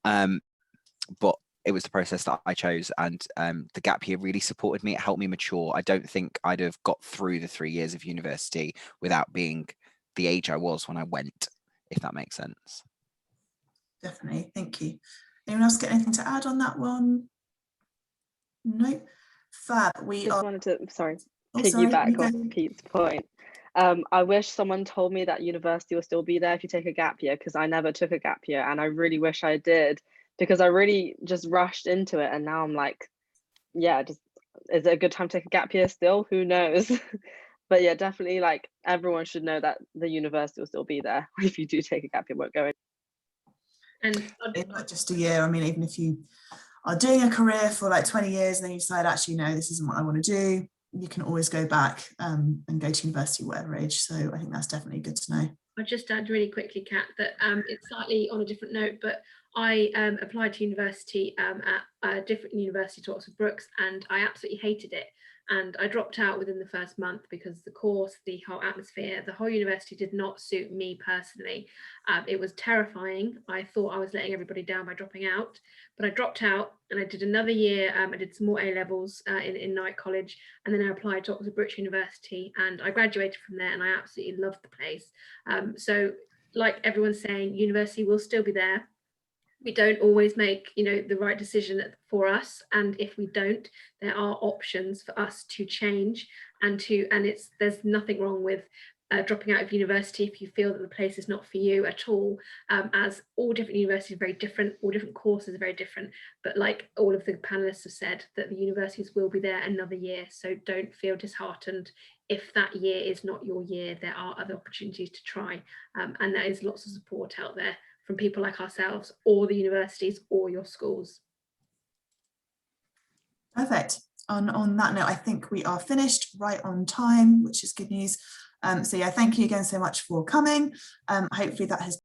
Speaker 1: But it was the process that I chose, and the gap year really supported me. It helped me mature. I don't think I'd have got through the 3 years of university without being the age I was when I went, if that makes sense.
Speaker 2: Definitely, thank you. Anyone else get anything to add on that one? No. Fab.
Speaker 3: Wanted to, piggyback on Pete's point. I wish someone told me that university will still be there if you take a gap year, because I never took a gap year, and I really wish I did, because I really just rushed into it, and now I'm like, yeah, just is it a good time to take a gap year still? Who knows? But yeah, definitely, like, everyone should know that the university will still be there if you do take a gap year, won't go in.
Speaker 2: And it's not just a year. I mean, even if you are doing a career for like 20 years and then you decide, actually, no, this isn't what I want to do, you can always go back and go to university, whatever age. So I think that's definitely good to know.
Speaker 5: I'll just add really quickly, Kat, that it's slightly on a different note, but I applied to university at a different university to Oxford Brookes, and I absolutely hated it. And I dropped out within the first month because the course, the whole atmosphere, the whole university did not suit me personally. It was terrifying. I thought I was letting everybody down by dropping out, but I dropped out and I did another year. I did some more A-levels in Knight College, and then I applied to Oxford British University, and I graduated from there, and I absolutely loved the place. So like everyone's saying, university will still be there. We don't always make, you know, the right decision for us, and if we don't, there are options for us to change and there's nothing wrong with dropping out of university if you feel that the place is not for you at all, as all different universities are very different, all different courses are very different, but like all of the panelists have said, that the universities will be there another year, so don't feel disheartened if that year is not your year. There are other opportunities to try, and there is lots of support out there from people like ourselves or the universities or your schools.
Speaker 2: Perfect. On that note, I think we are finished right on time, which is good news. So yeah, thank you again so much for coming. Hopefully that has